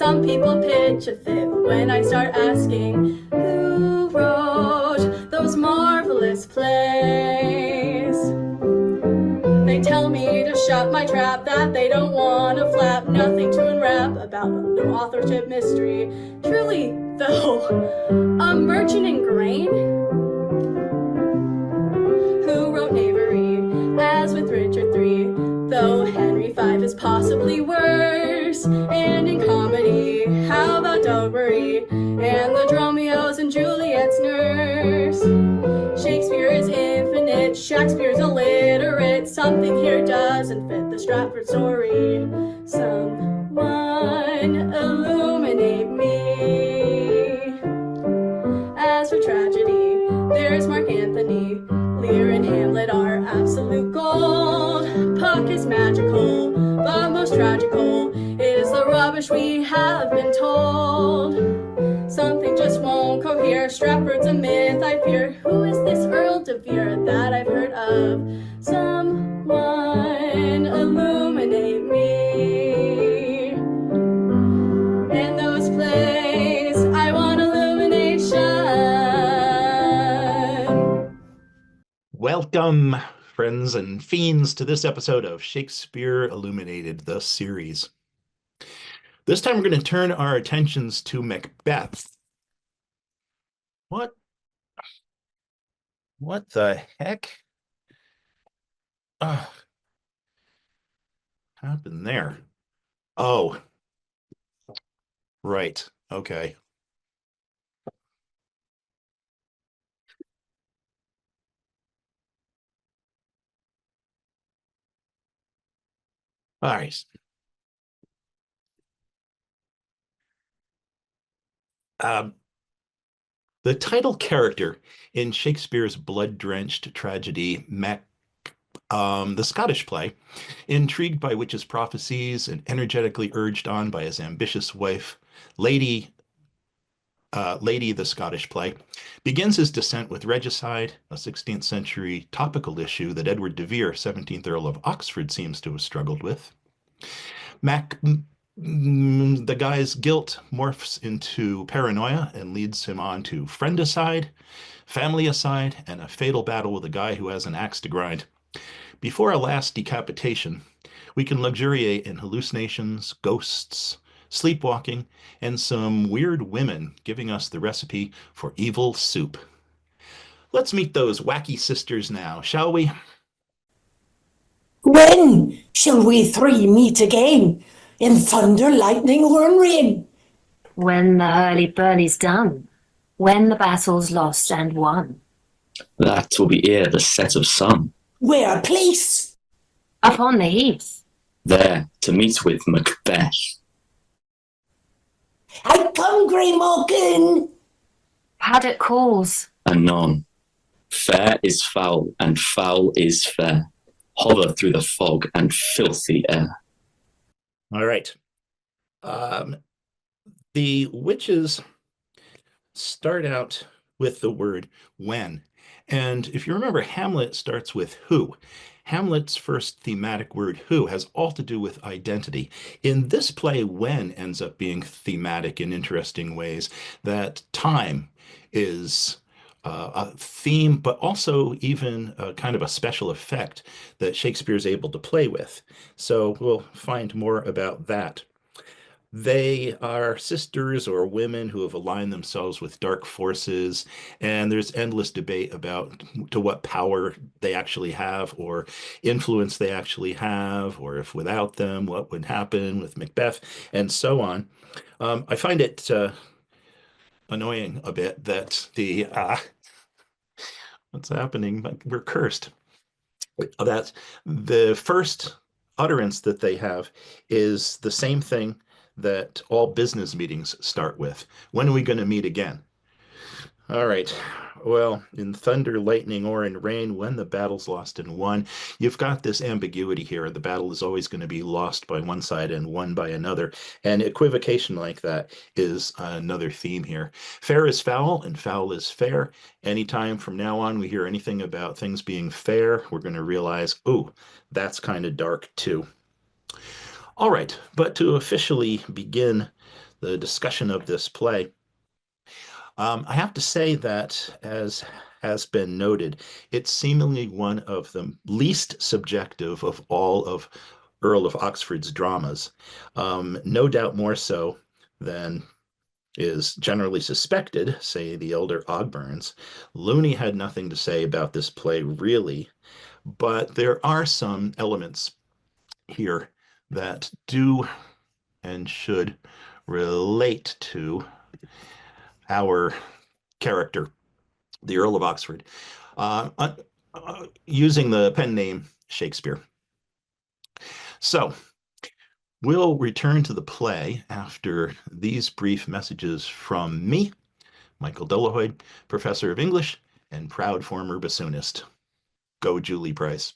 Some people pitch a fit when I start asking who wrote those marvelous plays. They tell me to shut my trap, that they don't want to flap, nothing to unwrap about no authorship mystery. Truly, though, a merchant in grain who wrote knavery, as with Richard III, though Henry V is possibly worse. And in comedy, how about Dogberry and the Dromios and Juliet's nurse? Shakespeare is infinite, Shakespeare's illiterate. Something here doesn't fit the Stratford story. Someone illuminate me. As for tragedy, there's Mark Antony. Lear and Hamlet are absolute gold. Puck is magical, but most tragical is the rubbish we have been told. Something just won't cohere, Stratford's a myth, I fear. Who is this Earl de Vere that I've heard of? Someone illuminate me. In those plays, I want illumination. Welcome, friends and fiends, to this episode of Shakespeare Illuminated, the series. This time we're going to turn our attentions to Macbeth. What the heck happened there? Oh, right. Okay. All right. The title character in Shakespeare's blood-drenched tragedy, the Scottish play, intrigued by witches' prophecies and energetically urged on by his ambitious wife, Lady the Scottish play, begins his descent with regicide, a 16th century topical issue that Edward de Vere, 17th Earl of Oxford, seems to have struggled with. The guy's guilt morphs into paranoia and leads him on to friendicide, familyicide, and a fatal battle with a guy who has an axe to grind. Before our last decapitation, we can luxuriate in hallucinations, ghosts, sleepwalking, and some weird women giving us the recipe for evil soup. Let's meet those wacky sisters now, shall we? When shall we three meet again? In thunder, lightning, or in rain? When the hurly-burly's done, when the battle's lost and won. That will be ere the set of sun. Where place? Upon the heath. There to meet with Macbeth. I come, Greymalkin. Paddock calls. Anon. Fair is foul, and foul is fair. Hover through the fog and filthy air. All right. The witches start out with the word when. And if you remember, Hamlet starts with who. Hamlet's first thematic word, who, has all to do with identity. In this play, when ends up being thematic in interesting ways, that time is a theme, but also even kind of a special effect that Shakespeare is able to play with. So we'll find more about that. They are sisters or women who have aligned themselves with dark forces, and there's endless debate about to what power they actually have or influence they actually have, or if without them, what would happen with Macbeth, and so on. I find it annoying a bit that what's happening? We're cursed. That the first utterance that they have is the same thing that all business meetings start with. When are we going to meet again? All right. Well, in thunder, lightning, or in rain, when the battle's lost and won, you've got this ambiguity here. The battle is always going to be lost by one side and won by another. And equivocation like that is another theme here. Fair is foul and foul is fair. Anytime from now on we hear anything about things being fair, we're going to realize, oh, that's kind of dark too. All right, but to officially begin the discussion of this play. I have to say that, as has been noted, it's seemingly one of the least subjective of all of Earl of Oxford's dramas. No doubt more so than is generally suspected, say the elder Ogburns. Looney had nothing to say about this play, really, but there are some elements here that do and should relate to our character, the Earl of Oxford, using the pen name Shakespeare. So we'll return to the play after these brief messages from me, Michael Delahoyde, Professor of English and proud former bassoonist. Go Julie Price.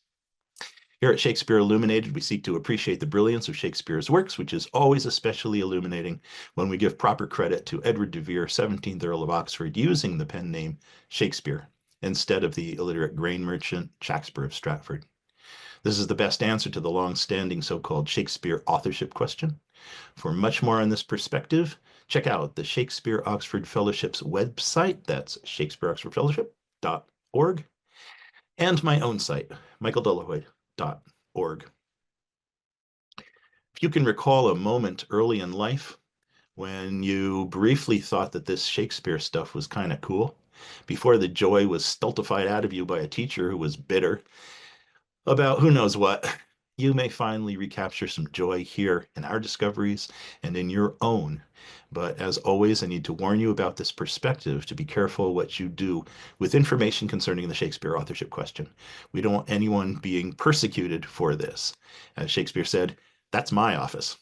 Here at Shakespeare Illuminated, we seek to appreciate the brilliance of Shakespeare's works, which is always especially illuminating when we give proper credit to Edward de Vere, 17th Earl of Oxford, using the pen name Shakespeare instead of the illiterate grain merchant Shakespeare of Stratford. This is the best answer to the long-standing so-called Shakespeare Authorship Question. For much more on this perspective, check out the Shakespeare Oxford Fellowship's website, that's shakespeareoxfordfellowship.org, and my own site, michaeldelahoyde.org. If you can recall a moment early in life when you briefly thought that this Shakespeare stuff was kind of cool, before the joy was stultified out of you by a teacher who was bitter about who knows what, you may finally recapture some joy here in our discoveries and in your own. But as always, I need to warn you about this perspective, to be careful what you do with information concerning the Shakespeare Authorship Question. We don't want anyone being persecuted for this. As Shakespeare said, that's my office.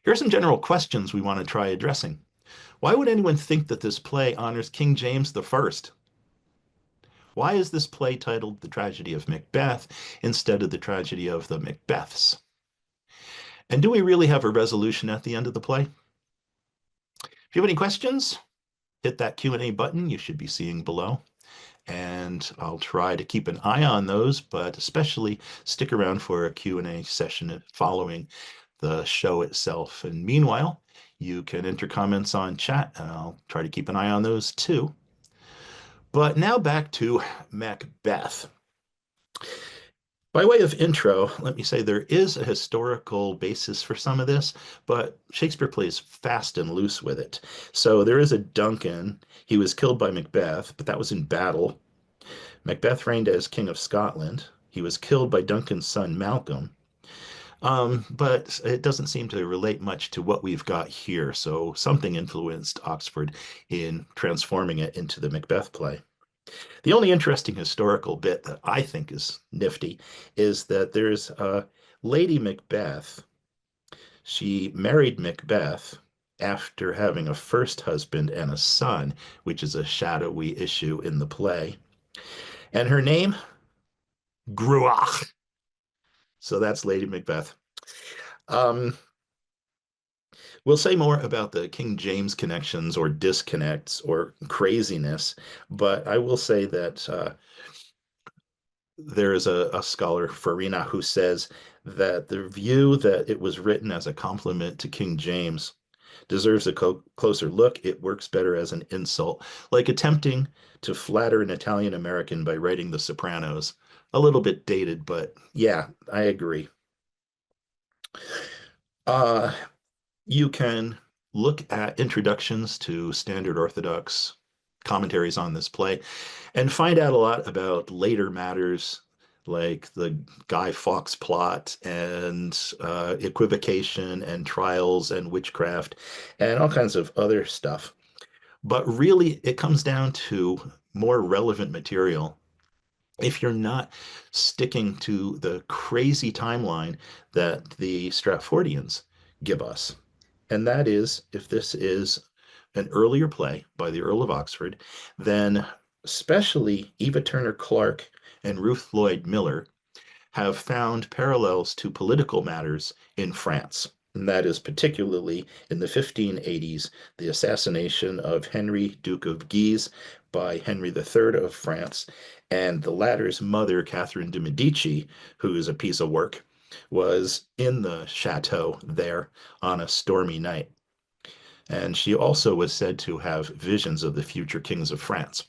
Here are some general questions we want to try addressing. Why would anyone think that this play honors King James I? Why is this play titled The Tragedy of Macbeth instead of The Tragedy of the Macbeths? And do we really have a resolution at the end of the play? If you have any questions, hit that Q&A button you should be seeing below, and I'll try to keep an eye on those, but especially stick around for a Q&A session following the show itself. And meanwhile, you can enter comments on chat, and I'll try to keep an eye on those too. But now back to Macbeth. By way of intro, let me say there is a historical basis for some of this, but Shakespeare plays fast and loose with it. So there is a Duncan. He was killed by Macbeth, but that was in battle. Macbeth reigned as King of Scotland. He was killed by Duncan's son, Malcolm. But it doesn't seem to relate much to what we've got here, so something influenced Oxford in transforming it into the Macbeth play. The only interesting historical bit that I think is nifty is that there's Lady Macbeth. She married Macbeth after having a first husband and a son, which is a shadowy issue in the play. And her name, Gruach. So that's Lady Macbeth. We'll say more about the King James connections or disconnects or craziness, but I will say that there is a scholar, Farina, who says that the view that it was written as a compliment to King James deserves a closer look. It works better as an insult, like attempting to flatter an Italian American by writing The Sopranos. A little bit dated, but yeah, I agree. You can look at introductions to standard Orthodox commentaries on this play and find out a lot about later matters like the Guy Fawkes plot and equivocation and trials and witchcraft and all kinds of other stuff. But really, it comes down to more relevant material if you're not sticking to the crazy timeline that the Stratfordians give us. And that is, if this is an earlier play by the Earl of Oxford, then especially Eva Turner Clarke and Ruth Lloyd Miller have found parallels to political matters in France. And that is particularly in the 1580s, the assassination of Henry, Duke of Guise, by Henry III of France, and the latter's mother, Catherine de' Medici, who is a piece of work, was in the chateau there on a stormy night. And she also was said to have visions of the future kings of France.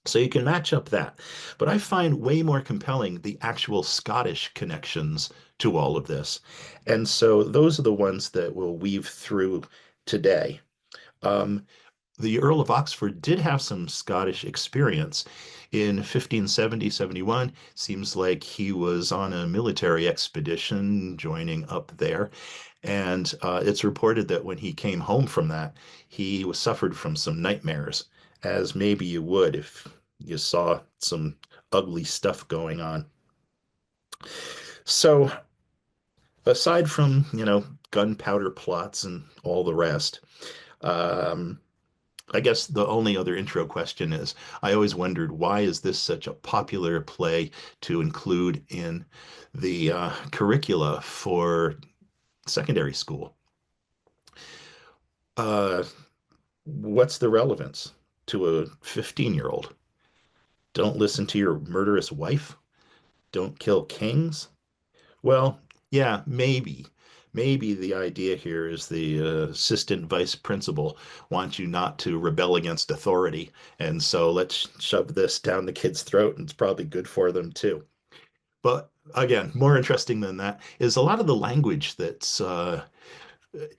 So you can match up that. But I find way more compelling the actual Scottish connections to all of this. And so those are the ones that we'll weave through today. Um, the Earl of Oxford did have some Scottish experience. In 1570-71, seems like he was on a military expedition joining up there. And it's reported that when he came home from that, he was suffered from some nightmares, as maybe you would if you saw some ugly stuff going on. So aside from, gunpowder plots and all the rest, um, I guess the only other intro question is, I always wondered, why is this such a popular play to include in the curricula for secondary school? Uh, what's the relevance to a 15-year-old? Don't listen to your murderous wife? Don't kill kings? Well, yeah, maybe. Maybe the idea here is the assistant vice principal wants you not to rebel against authority. And so let's shove this down the kid's throat, and it's probably good for them too. But again, more interesting than that is a lot of the language that's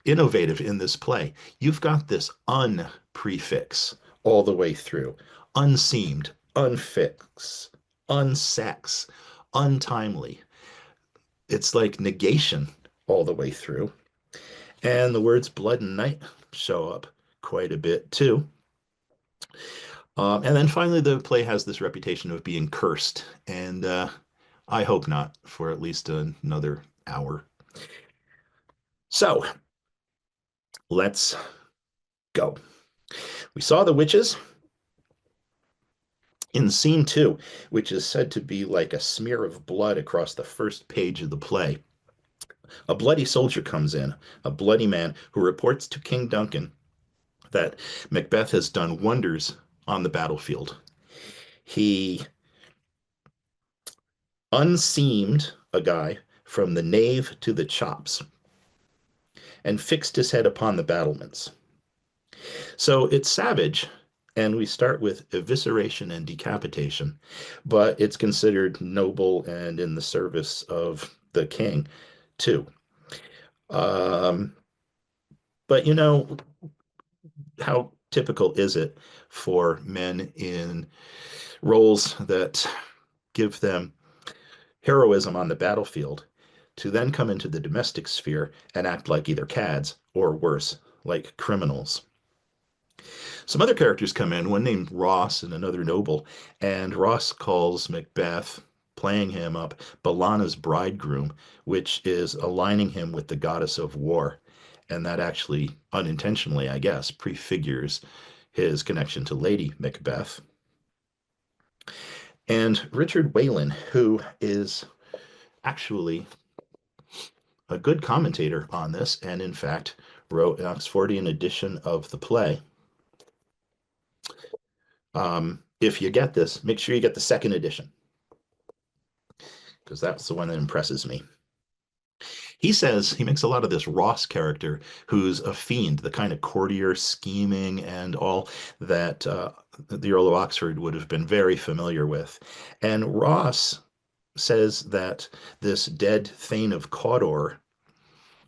innovative in this play. You've got this un prefix all the way through, unseamed, unfix, unsex, untimely. It's like negation all the way through. And the words blood and night show up quite a bit too. And then finally, the play has this reputation of being cursed, and I hope not for at least another hour. So let's go. We saw the witches in scene 2, which is said to be like a smear of blood across the first page of the play. A bloody soldier comes in, a bloody man who reports to King Duncan that Macbeth has done wonders on the battlefield. He unseamed a guy from the nave to the chops and fixed his head upon the battlements. So it's savage, and we start with evisceration and decapitation, but it's considered noble and in the service of the king, too. But how typical is it for men in roles that give them heroism on the battlefield to then come into the domestic sphere and act like either cads or worse, like criminals? Some other characters come in, one named Ross and another noble, and Ross calls Macbeth, playing him up, Bellana's bridegroom, which is aligning him with the goddess of war. And that actually, unintentionally, I guess, prefigures his connection to Lady Macbeth. And Richard Whalen, who is actually a good commentator on this, and in fact wrote an Oxfordian edition of the play. If you get this, make sure you get the second edition, because that's the one that impresses me. He says he makes a lot of this Ross character who's a fiend, the kind of courtier, scheming, and all that the Earl of Oxford would have been very familiar with. And Ross says that this dead Thane of Cawdor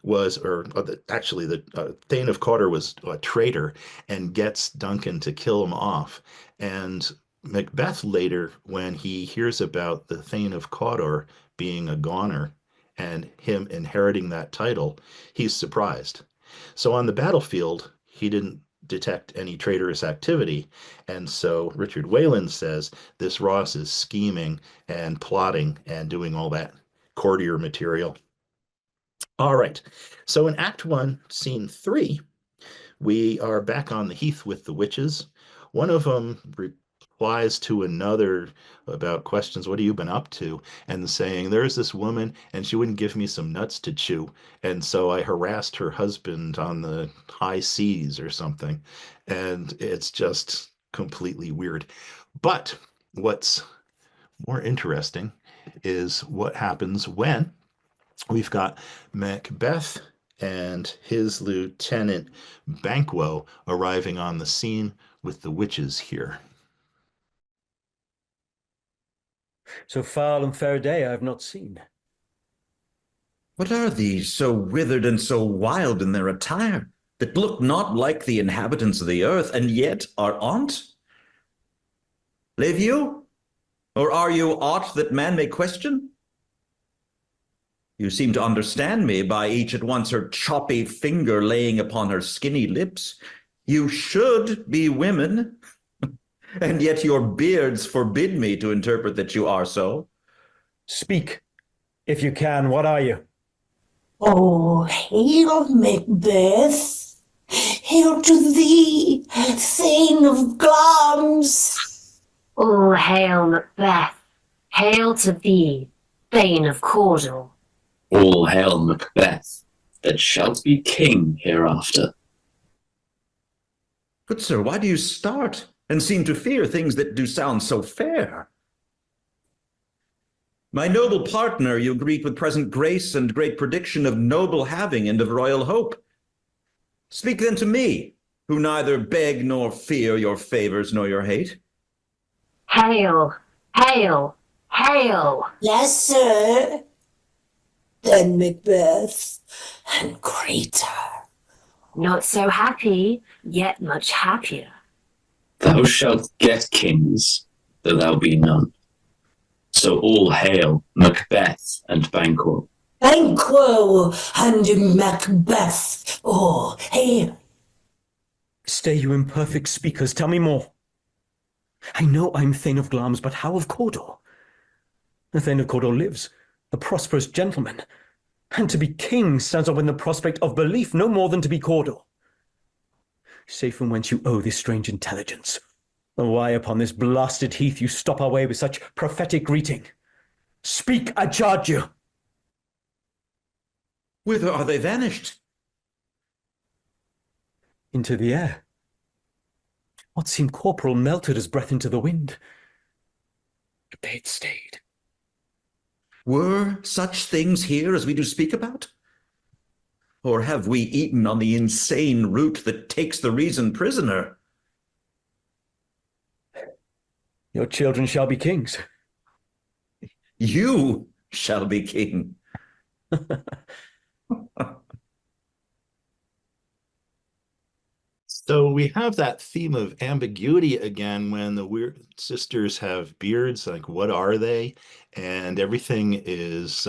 was, or actually the Thane of Cawdor was a traitor and gets Duncan to kill him off. And Macbeth later, when he hears about the Thane of Cawdor being a goner and him inheriting that title, he's surprised. So on the battlefield, he didn't detect any traitorous activity. And so Richard Whalen says this Ross is scheming and plotting and doing all that courtier material. All right. So in Act 1, Scene 3, we are back on the heath with the witches. One of them replies to another about questions, what have you been up to? And saying, there's this woman and she wouldn't give me some nuts to chew. And so I harassed her husband on the high seas or something. And it's just completely weird. But what's more interesting is what happens when we've got Macbeth and his lieutenant Banquo arriving on the scene with the witches here. So foul and fair a day I have not seen. What are these, so withered and so wild in their attire, that look not like the inhabitants of the earth, and yet are on't? Live you? Or are you aught that man may question? You seem to understand me by each at once her choppy finger laying upon her skinny lips. You should be women, and yet your beards forbid me to interpret that you are so. Speak, if you can, what are you? Oh, hail, Macbeth! Hail to thee, Thane of Glamis! All hail Macbeth. Hail to thee, Thane of Cawdor. All hail Macbeth, that shalt be king hereafter. Good sir, why do you start, and seem to fear things that do sound so fair? My noble partner you greet with present grace and great prediction of noble having and of royal hope. Speak then to me, who neither beg nor fear your favors nor your hate. Hail, hail, hail! Lesser than Macbeth, and greater. Not so happy, yet much happier. Thou shalt get kings, though thou be none. So all hail Macbeth and Banquo. Banquo and Macbeth, oh, hail. Stay, you imperfect speakers, tell me more. I know I'm Thane of Glamis, but how of Cawdor? The Thane of Cawdor lives, a prosperous gentleman, and to be king stands up in the prospect of belief no more than to be Cawdor. Say from whence you owe this strange intelligence, and why upon this blasted heath you stop our way with such prophetic greeting. Speak, I charge you. Whither are they vanished? Into the air. What seemed corporal melted as breath into the wind. But they had stayed. Were such things here as we do speak about? Or have we eaten on the insane root that takes the reason prisoner? Your children shall be kings. You shall be king. So we have that theme of ambiguity again when the weird sisters have beards, like what are they? And everything is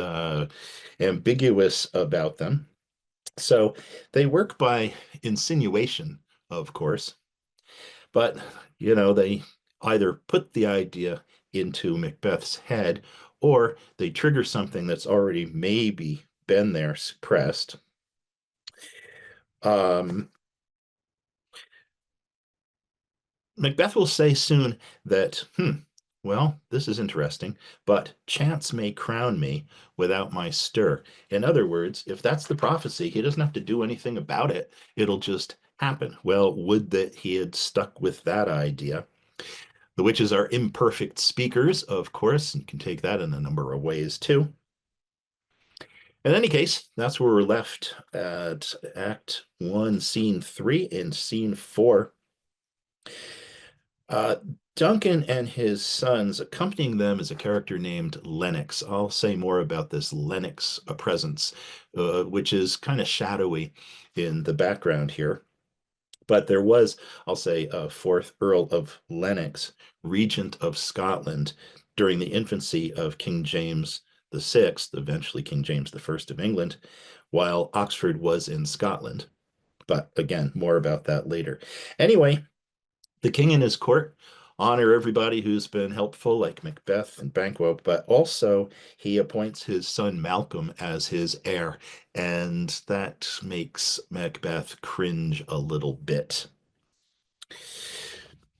ambiguous about them. So they work by insinuation, of course, but they either put the idea into Macbeth's head or they trigger something that's already maybe been there suppressed. Macbeth will say soon that, well, this is interesting, but chance may crown me without my stir. In other words, if that's the prophecy, he doesn't have to do anything about it. It'll just happen. Well, would that he had stuck with that idea. The witches are imperfect speakers, of course, and you can take that in a number of ways too. In any case, that's where we're left at Act 1, Scene 3 and Scene 4. Duncan and his sons, accompanying them is a character named Lennox. I'll say more about this Lennox presence, which is kind of shadowy in the background here. But there was, I'll say, a fourth Earl of Lennox, Regent of Scotland, during the infancy of King James VI, eventually King James I of England, while Oxford was in Scotland. But again, more about that later. Anyway, the king and his court honor everybody who's been helpful, like Macbeth and Banquo, but also he appoints his son Malcolm as his heir, and that makes Macbeth cringe a little bit.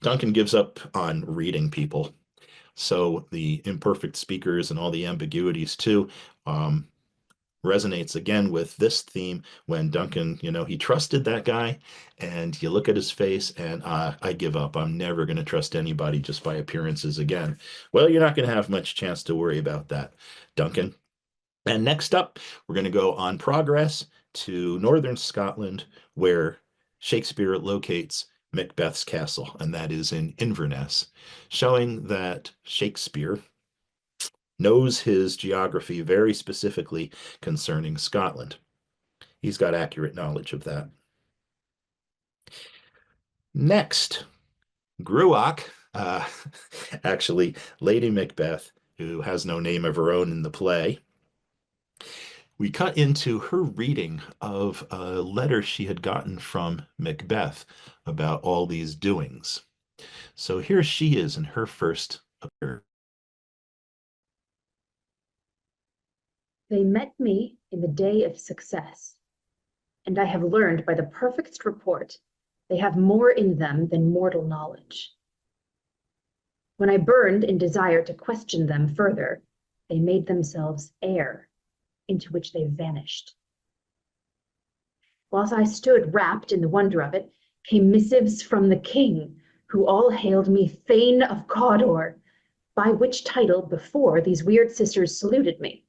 Duncan gives up on reading people, so the imperfect speakers and all the ambiguities too resonates again with this theme when Duncan, he trusted that guy, and you look at his face and I give up. I'm never going to trust anybody just by appearances again. Well, you're not going to have much chance to worry about that, Duncan. And next up, we're going to go on progress to northern Scotland, where Shakespeare locates Macbeth's castle, and that is in Inverness, showing that Shakespeare knows his geography very specifically concerning Scotland. He's got accurate knowledge of that. Next, Gruach, actually Lady Macbeth, who has no name of her own in the play. We cut into her reading of a letter she had gotten from Macbeth about all these doings. So here she is in her first appearance. They met me in the day of success, and I have learned by the perfect report they have more in them than mortal knowledge. When I burned in desire to question them further, they made themselves air, into which they vanished. Whilst I stood wrapped in the wonder of it, came missives from the king, who all hailed me Thane of Cawdor, by which title before these weird sisters saluted me,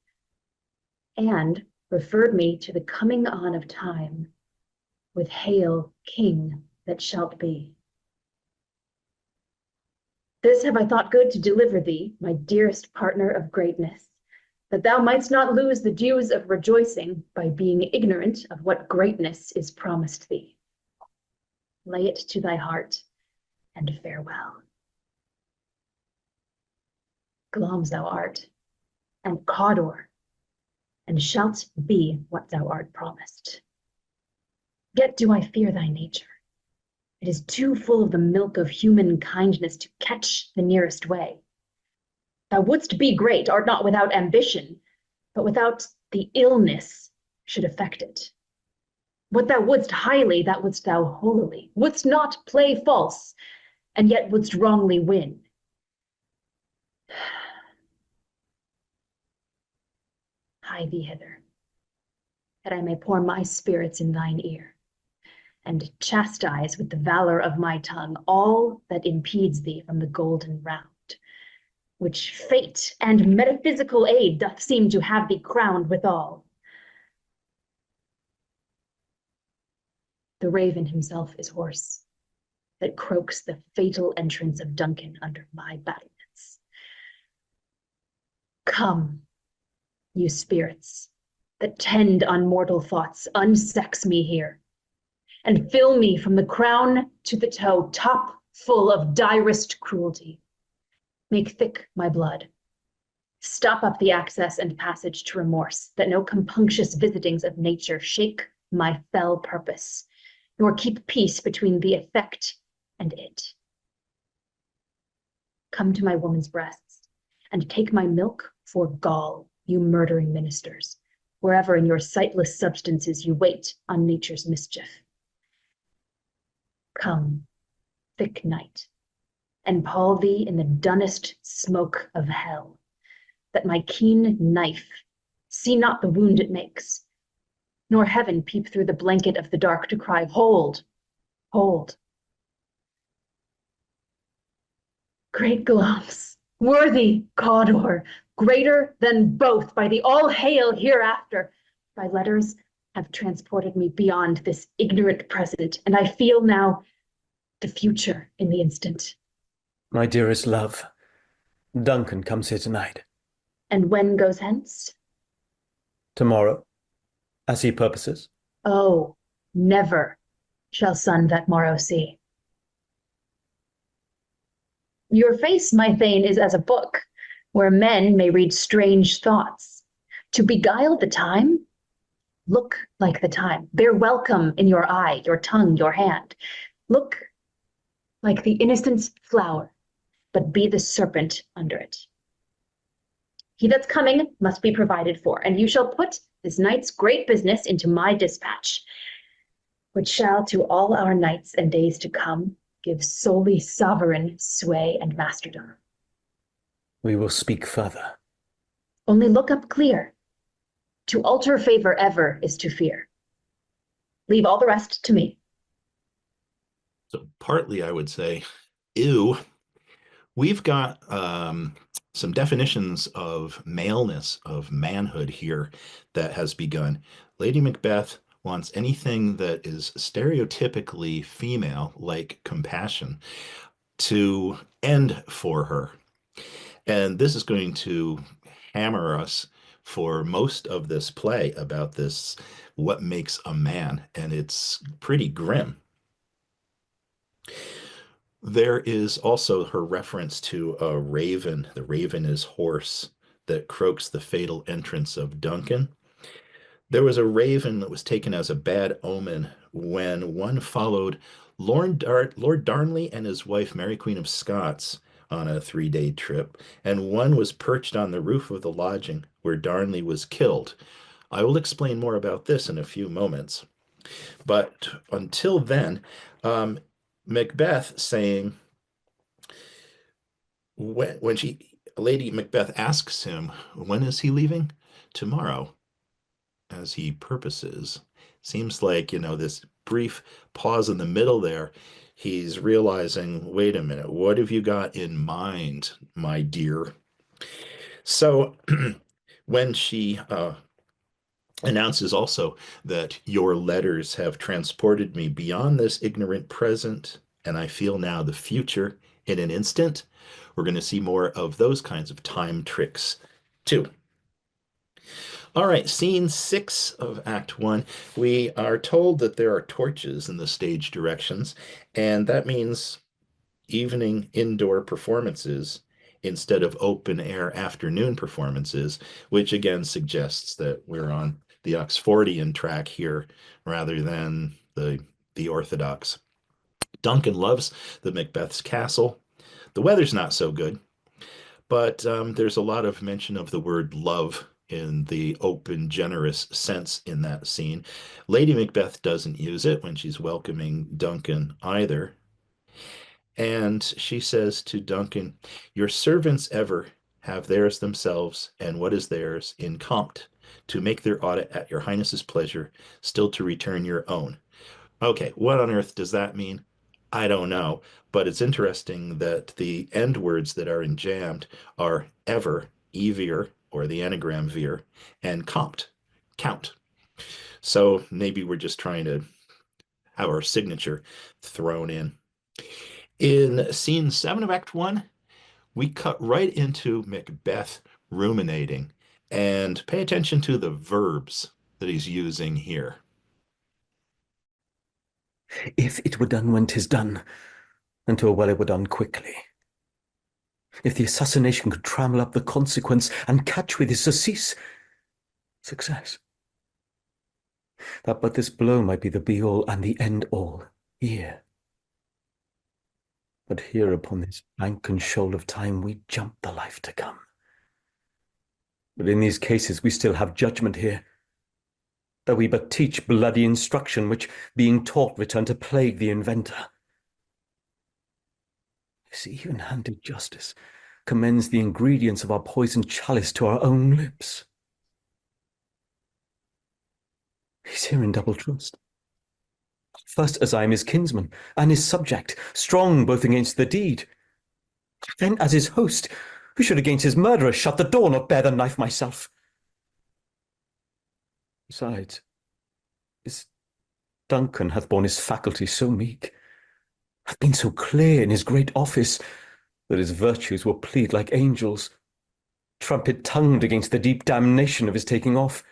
and referred me to the coming on of time, with hail, king that shalt be. This have I thought good to deliver thee, my dearest partner of greatness, that thou mightst not lose the dues of rejoicing by being ignorant of what greatness is promised thee. Lay it to thy heart, and farewell. Glamis thou art, and Cawdor, and shalt be what thou art promised. Yet do I fear thy nature. It is too full of the milk of human kindness to catch the nearest way. Thou wouldst be great, art not without ambition, but without the illness should affect it. What thou wouldst highly, that wouldst thou holily, wouldst not play false, and yet wouldst wrongly win. Hie thee hither, that I may pour my spirits in thine ear, and chastise with the valor of my tongue all that impedes thee from the golden round, which fate and metaphysical aid doth seem to have thee crowned withal. The raven himself is hoarse, that croaks the fatal entrance of Duncan under my battlements. Come, you spirits that tend on mortal thoughts, unsex me here, and fill me from the crown to the toe, top full of direst cruelty. Make thick my blood. Stop up the access and passage to remorse, that no compunctious visitings of nature shake my fell purpose, nor keep peace between the effect and it. Come to my woman's breasts, and take my milk for gall, you murdering ministers, wherever in your sightless substances you wait on nature's mischief. Come, thick night, and pall thee in the dunnest smoke of hell, that my keen knife see not the wound it makes, nor heaven peep through the blanket of the dark to cry, hold, hold. Great Glamis, worthy Cawdor, greater than both, by the all hail hereafter, thy letters have transported me beyond this ignorant present, and I feel now the future in the instant. My dearest love, Duncan comes here tonight. And when goes hence? Tomorrow, as he purposes. Oh, never shall sun that morrow see. Your face, my Thane, is as a book, where men may read strange thoughts. To beguile the time, look like the time. Bear welcome in your eye, your tongue, your hand. Look like the innocent's flower, but be the serpent under it. He that's coming must be provided for, and you shall put this night's great business into my dispatch, which shall to all our nights and days to come give solely sovereign sway and masterdom. We will speak further. Only look up clear. To alter favor ever is to fear. Leave all the rest to me. So partly I would say, ew, We've got some definitions of maleness, of manhood here that has begun. Lady Macbeth wants anything that is stereotypically female, like compassion, to end for her. And this is going to hammer us for most of this play about this, what makes a man, and it's pretty grim. There is also her reference to a raven. The raven is horse that croaks the fatal entrance of Duncan. There was a raven that was taken as a bad omen when one followed Lord Darnley and his wife, Mary Queen of Scots, on a 3-day trip, and one was perched on the roof of the lodging where Darnley was killed. I will explain more about this in a few moments. But until then, Macbeth saying, when Lady Macbeth asks him, when is he leaving? Tomorrow, as he purposes. Seems like, this brief pause in the middle there, he's realizing, wait a minute, what have you got in mind, my dear? So when she announces also that your letters have transported me beyond this ignorant present, and I feel now the future in an instant. We're going to see more of those kinds of time tricks too. All right, scene 6 of Act 1. We are told that there are torches in the stage directions, and that means evening indoor performances instead of open air afternoon performances, which again suggests that we're on the Oxfordian track here rather than the orthodox. Duncan loves the Macbeth's castle. The weather's not so good, but there's a lot of mention of the word love in the open, generous sense in that scene. Lady Macbeth doesn't use it when she's welcoming Duncan either. And she says to Duncan, your servants ever have theirs themselves, and what is theirs in compt, to make their audit at your highness's pleasure, still to return your own. Okay, what on earth does that mean? I don't know, but it's interesting that the end words that are enjambed are ever, evir, or the anagram vir, and compt, count. So maybe we're just trying to have our signature thrown in. In scene 7 of Act 1, we cut right into Macbeth ruminating, and pay attention to the verbs that he's using here. If it were done when 'tis done, and 'twere well it were done quickly. If the assassination could trammel up the consequence and catch with his surcease, success. That but this blow might be the be-all and the end-all here. But here upon this bank and shoal of time we jump the life to come. But in these cases we still have judgment here, though we but teach bloody instruction, which, being taught, return to plague the inventor. This even-handed justice commends the ingredients of our poisoned chalice to our own lips. He's here in double trust. First, as I am his kinsman and his subject, strong both against the deed. Then, as his host, who should against his murderer shut the door, not bear the knife myself. Besides, this Duncan hath borne his faculty so meek, hath been so clear in his great office, that his virtues will plead like angels, trumpet-tongued against the deep damnation of his taking off,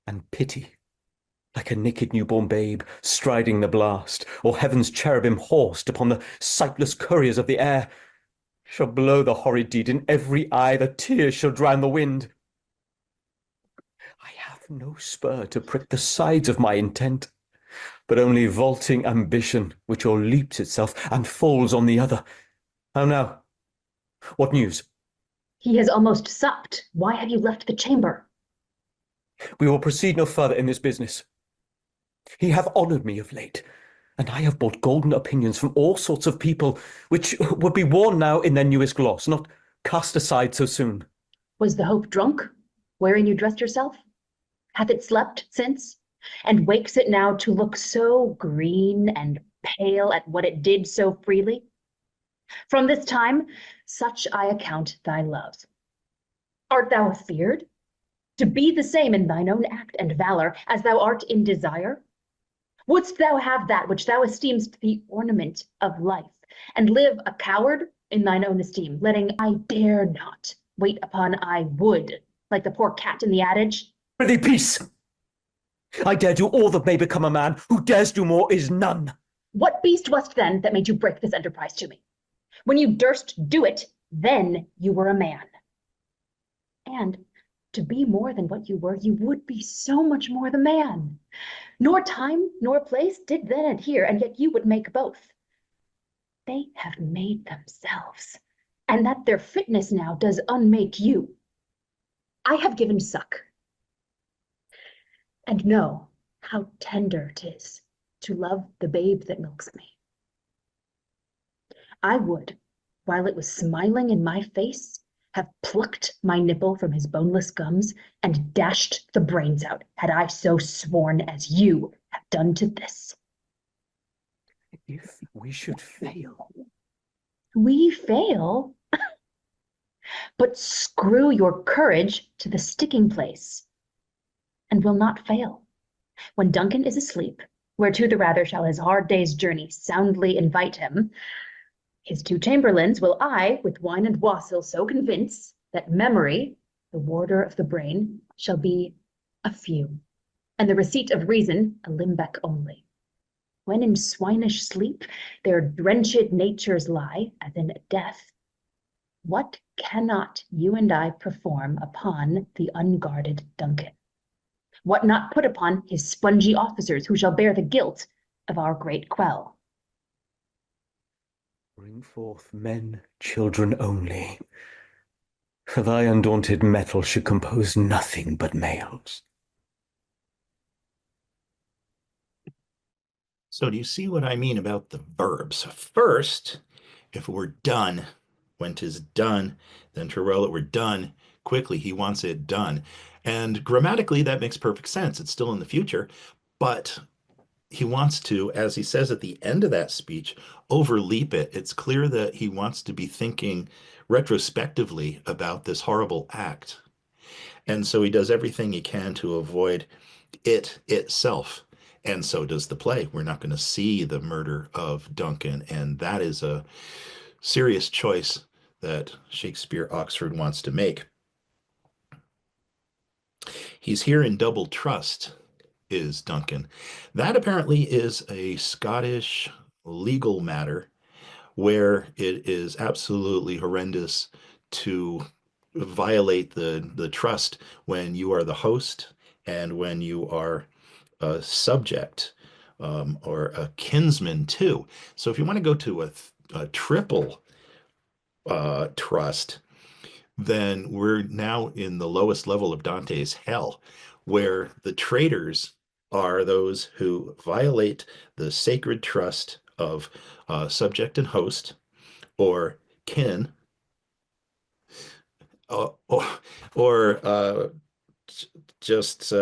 and pity, like a naked newborn babe striding the blast, or heaven's cherubim horsed upon the sightless couriers of the air, shall blow the horrid deed in every eye, the tears shall drown the wind. I have no spur to prick the sides of my intent, but only vaulting ambition, which o'erleaps itself and falls on the other. How now? What news? He has almost supped. Why have you left the chamber? We will proceed no further in this business. He hath honoured me of late, and I have bought golden opinions from all sorts of people, which would be worn now in their newest gloss, not cast aside so soon. Was the hope drunk, wherein you dressed yourself? Hath it slept since, and wakes it now to look so green and pale at what it did so freely? From this time, such I account thy love. Art thou afeared to be the same in thine own act and valor as thou art in desire? Wouldst thou have that which thou esteemst the ornament of life, and live a coward in thine own esteem, letting I dare not wait upon I would, like the poor cat in the adage? Prithee, peace! I dare do all that may become a man. Who dares do more is none. What beast wast then that made you break this enterprise to me? When you durst do it, then you were a man. And to be more than what you were, you would be so much more the man. Nor time nor place did then adhere, and yet you would make both. They have made themselves, and that their fitness now does unmake you. I have given suck, and know how tender 'tis to love the babe that milks me. I would, while it was smiling in my face, have plucked my nipple from his boneless gums and dashed the brains out, had I so sworn as you have done to this. If we should fail. We fail? But screw your courage to the sticking place, and will not fail. When Duncan is asleep, whereto the rather shall his hard day's journey soundly invite him, his two chamberlains will I with wine and wassail so convince that memory, the warder of the brain, shall be a few, and the receipt of reason a limbeck only. When in swinish sleep their drenched natures lie, as in death, what cannot you and I perform upon the unguarded Duncan? What not put upon his spongy officers, who shall bear the guilt of our great quell? Bring forth men, children only. For thy undaunted metal should compose nothing but males. So do you see what I mean about the verbs? First, if we're done, when 'tis done, then to roll it, we're done quickly. He wants it done. And grammatically, that makes perfect sense. It's still in the future, but he wants to, as he says at the end of that speech, overleap it. It's clear that he wants to be thinking retrospectively about this horrible act. And so he does everything he can to avoid it itself. And so does the play. We're not going to see the murder of Duncan. And that is a serious choice that Shakespeare Oxford wants to make. He's here in double trust, is Duncan. That apparently is a Scottish legal matter where it is absolutely horrendous to violate the trust when you are the host and when you are a subject or a kinsman too. So if you want to go to a triple trust, then we're now in the lowest level of Dante's hell, where the traitors are those who violate the sacred trust of subject and host, or kin, or just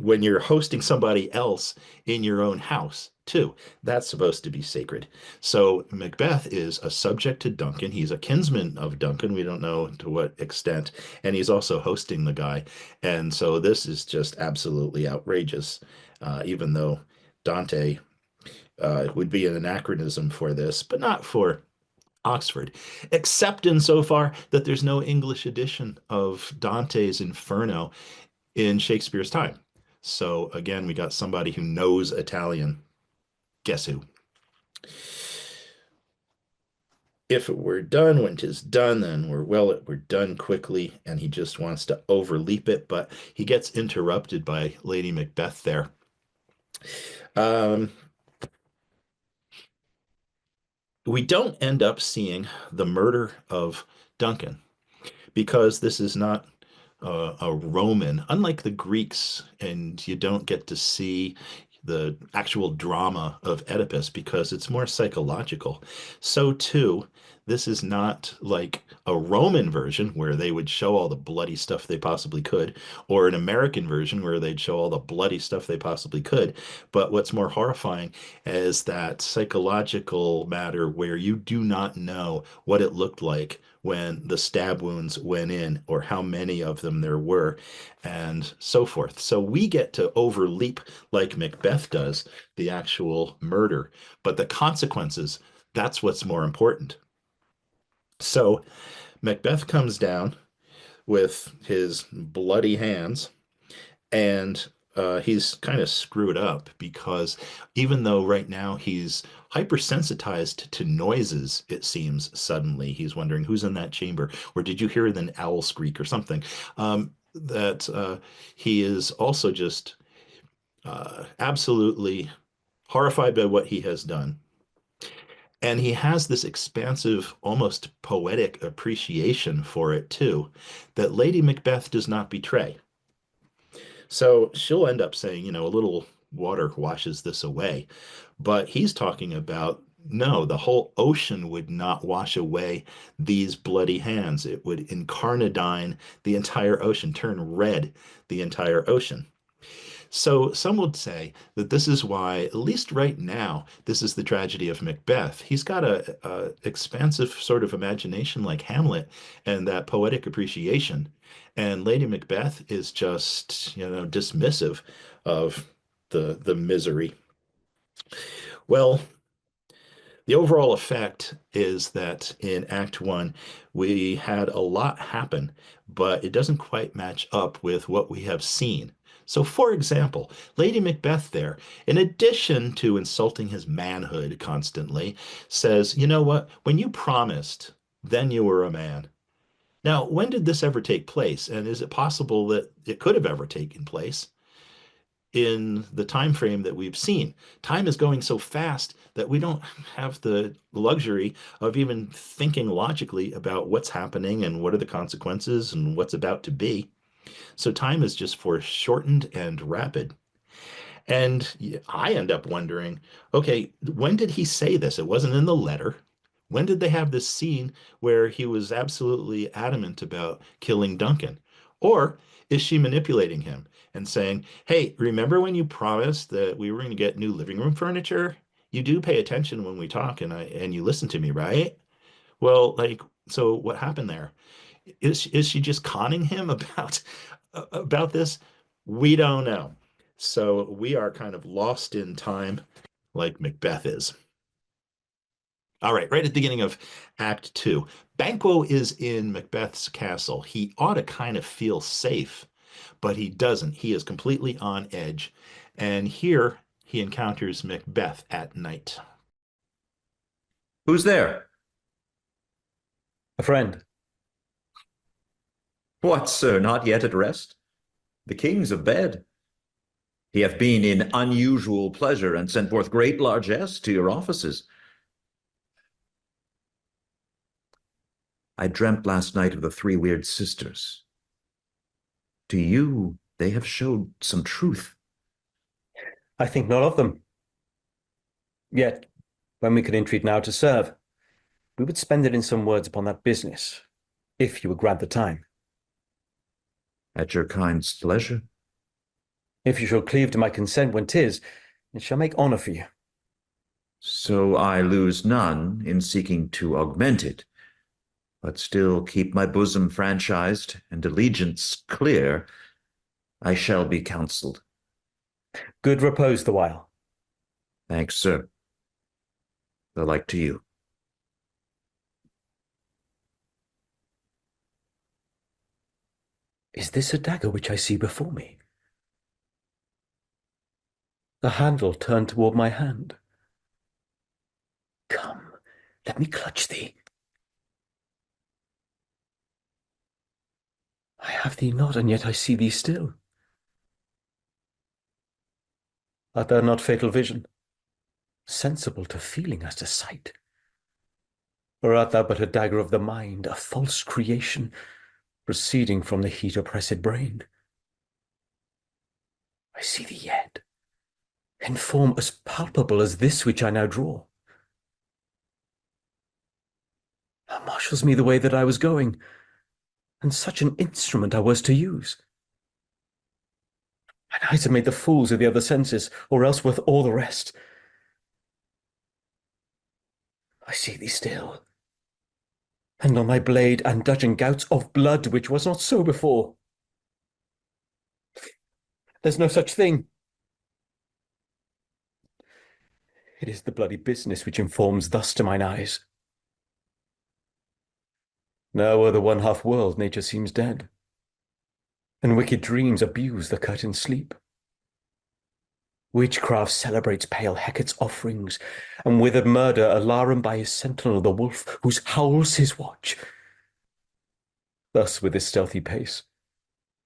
when you're hosting somebody else in your own house too. That's supposed to be sacred. So Macbeth is a subject to Duncan. He's a kinsman of Duncan. We don't know to what extent. And he's also hosting the guy. And so this is just absolutely outrageous, even though Dante would be an anachronism for this, but not for Oxford, except insofar that there's no English edition of Dante's Inferno in Shakespeare's time. So again, we got somebody who knows Italian. Guess who? If it were done when 'tis done, then we're done quickly, and he just wants to overleap it, but he gets interrupted by Lady Macbeth there. We don't end up seeing the murder of Duncan because this is not a Roman, unlike the Greeks, and you don't get to see the actual drama of Oedipus because it's more psychological. So too, This is not like a Roman version where they would show all the bloody stuff they possibly could, or an American version where they'd show all the bloody stuff they possibly could. But what's more horrifying is that psychological matter where you do not know what it looked like when the stab wounds went in, or how many of them there were, and so forth. So we get to overleap, like Macbeth does, the actual murder, but the consequences, that's what's more important. So Macbeth comes down with his bloody hands, and he's kind of screwed up because even though right now he's hypersensitized to noises, it seems suddenly he's wondering who's in that chamber, or did you hear an owl squeak or something? That he is also just absolutely horrified by what he has done. And he has this expansive, almost poetic appreciation for it too, that Lady Macbeth does not betray. So she'll end up saying, you know, a little water washes this away. But he's talking about, no, the whole ocean would not wash away these bloody hands. It would incarnadine the entire ocean, turn red the entire ocean. So some would say that this is why, at least right now, this is the tragedy of Macbeth. He's got a expansive sort of imagination like Hamlet and that poetic appreciation. And Lady Macbeth is just, you know, dismissive of the misery. Well, the overall effect is that in Act One, we had a lot happen, but it doesn't quite match up with what we have seen. So, for example, Lady Macbeth there, in addition to insulting his manhood constantly, says, you know what, when you promised, then you were a man. Now, when did this ever take place? And is it possible that it could have ever taken place in the time frame that we've seen? Time is going so fast that we don't have the luxury of even thinking logically about what's happening and what are the consequences and what's about to be. So time is just foreshortened and rapid. And I end up wondering, okay, when did he say this? It wasn't in the letter. When did they have this scene where he was absolutely adamant about killing Duncan? Or is she manipulating him and saying, hey, remember when you promised that we were going to get new living room furniture? You do pay attention when we talk and you listen to me, right? Well, like, so what happened there? Is she just conning him about this? We don't know. So we are kind of lost in time like Macbeth is. All right, right at the beginning of Act Two, Banquo is in Macbeth's castle. He ought to kind of feel safe, but he doesn't. He is completely on edge. And here he encounters Macbeth at night. Who's there? A friend. What, sir, not yet at rest? The king's abed. He hath been in unusual pleasure and sent forth great largesse to your offices. I dreamt last night of the three weird sisters. To you, they have showed some truth. I think not of them. Yet, when we could entreat now to serve, we would spend it in some words upon that business, if you would grant the time. At your kind's pleasure. If you shall cleave to my consent when 'tis, it shall make honour for you. So I lose none in seeking to augment it, but still keep my bosom franchised and allegiance clear. I shall be counselled. Good repose the while. Thanks, sir. The like to you. Is this a dagger which I see before me? The handle turned toward my hand. Come, let me clutch thee. I have thee not, and yet I see thee still. Art thou not fatal vision, sensible to feeling as to sight? Or art thou but a dagger of the mind, a false creation, proceeding from the heat oppressed brain? I see thee yet, in form as palpable as this which I now draw. How marshals me the way that I was going, and such an instrument I was to use. Mine eyes have made the fools of the other senses, or else worth all the rest. I see thee still, and on thy blade and dudgeon gouts of blood, which was not so before. There's no such thing. It is the bloody business which informs thus to mine eyes. Now o'er the one-half world nature seems dead, and wicked dreams abuse the curtained sleep. Witchcraft celebrates pale Hecate's offerings, and withered murder alarum by his sentinel, the wolf, whose howls his watch. Thus with his stealthy pace,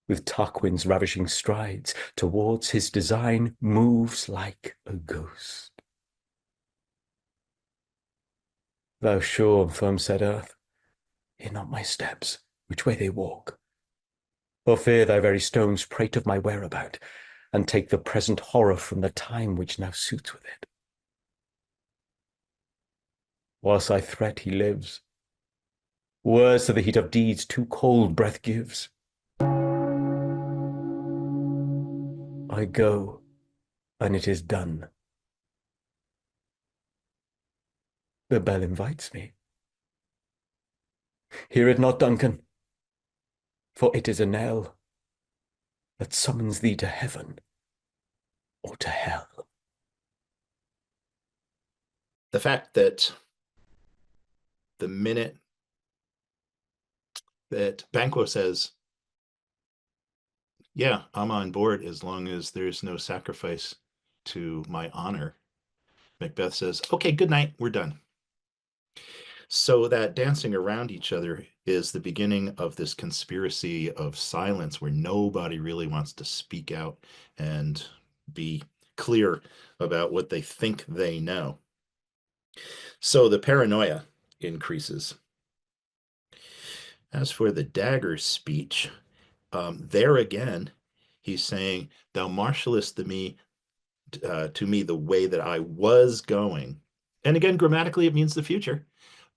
with Tarquin's ravishing strides, towards his design moves like a ghost. Thou sure and firm said earth, hear not my steps, which way they walk, or fear thy very stones prate of my whereabout, and take the present horror from the time which now suits with it. Whilst I threat he lives, words to the heat of deeds too cold breath gives. I go, and it is done. The bell invites me. Hear it not, Duncan, for it is a knell that summons thee to heaven or to hell. The fact that the minute that Banquo says, yeah, I'm on board as long as there's no sacrifice to my honor, Macbeth says, okay, good night, we're done. So that dancing around each other is the beginning of this conspiracy of silence where nobody really wants to speak out and be clear about what they think they know. So the paranoia increases. As for the dagger speech, there again, he's saying, thou marshalest to me the way that I was going. And again, grammatically, it means the future.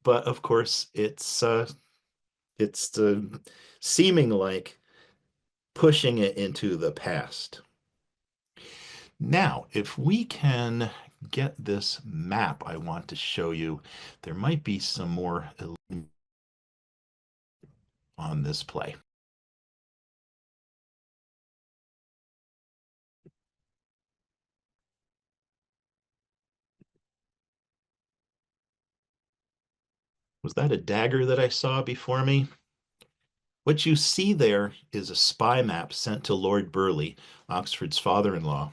But of course, it's seeming like pushing it into the past. Now, if we can get this map I want to show you, there might be some more on this play. Was that a dagger that I saw before me? What you see there is a spy map sent to Lord Burleigh, Oxford's father-in-law,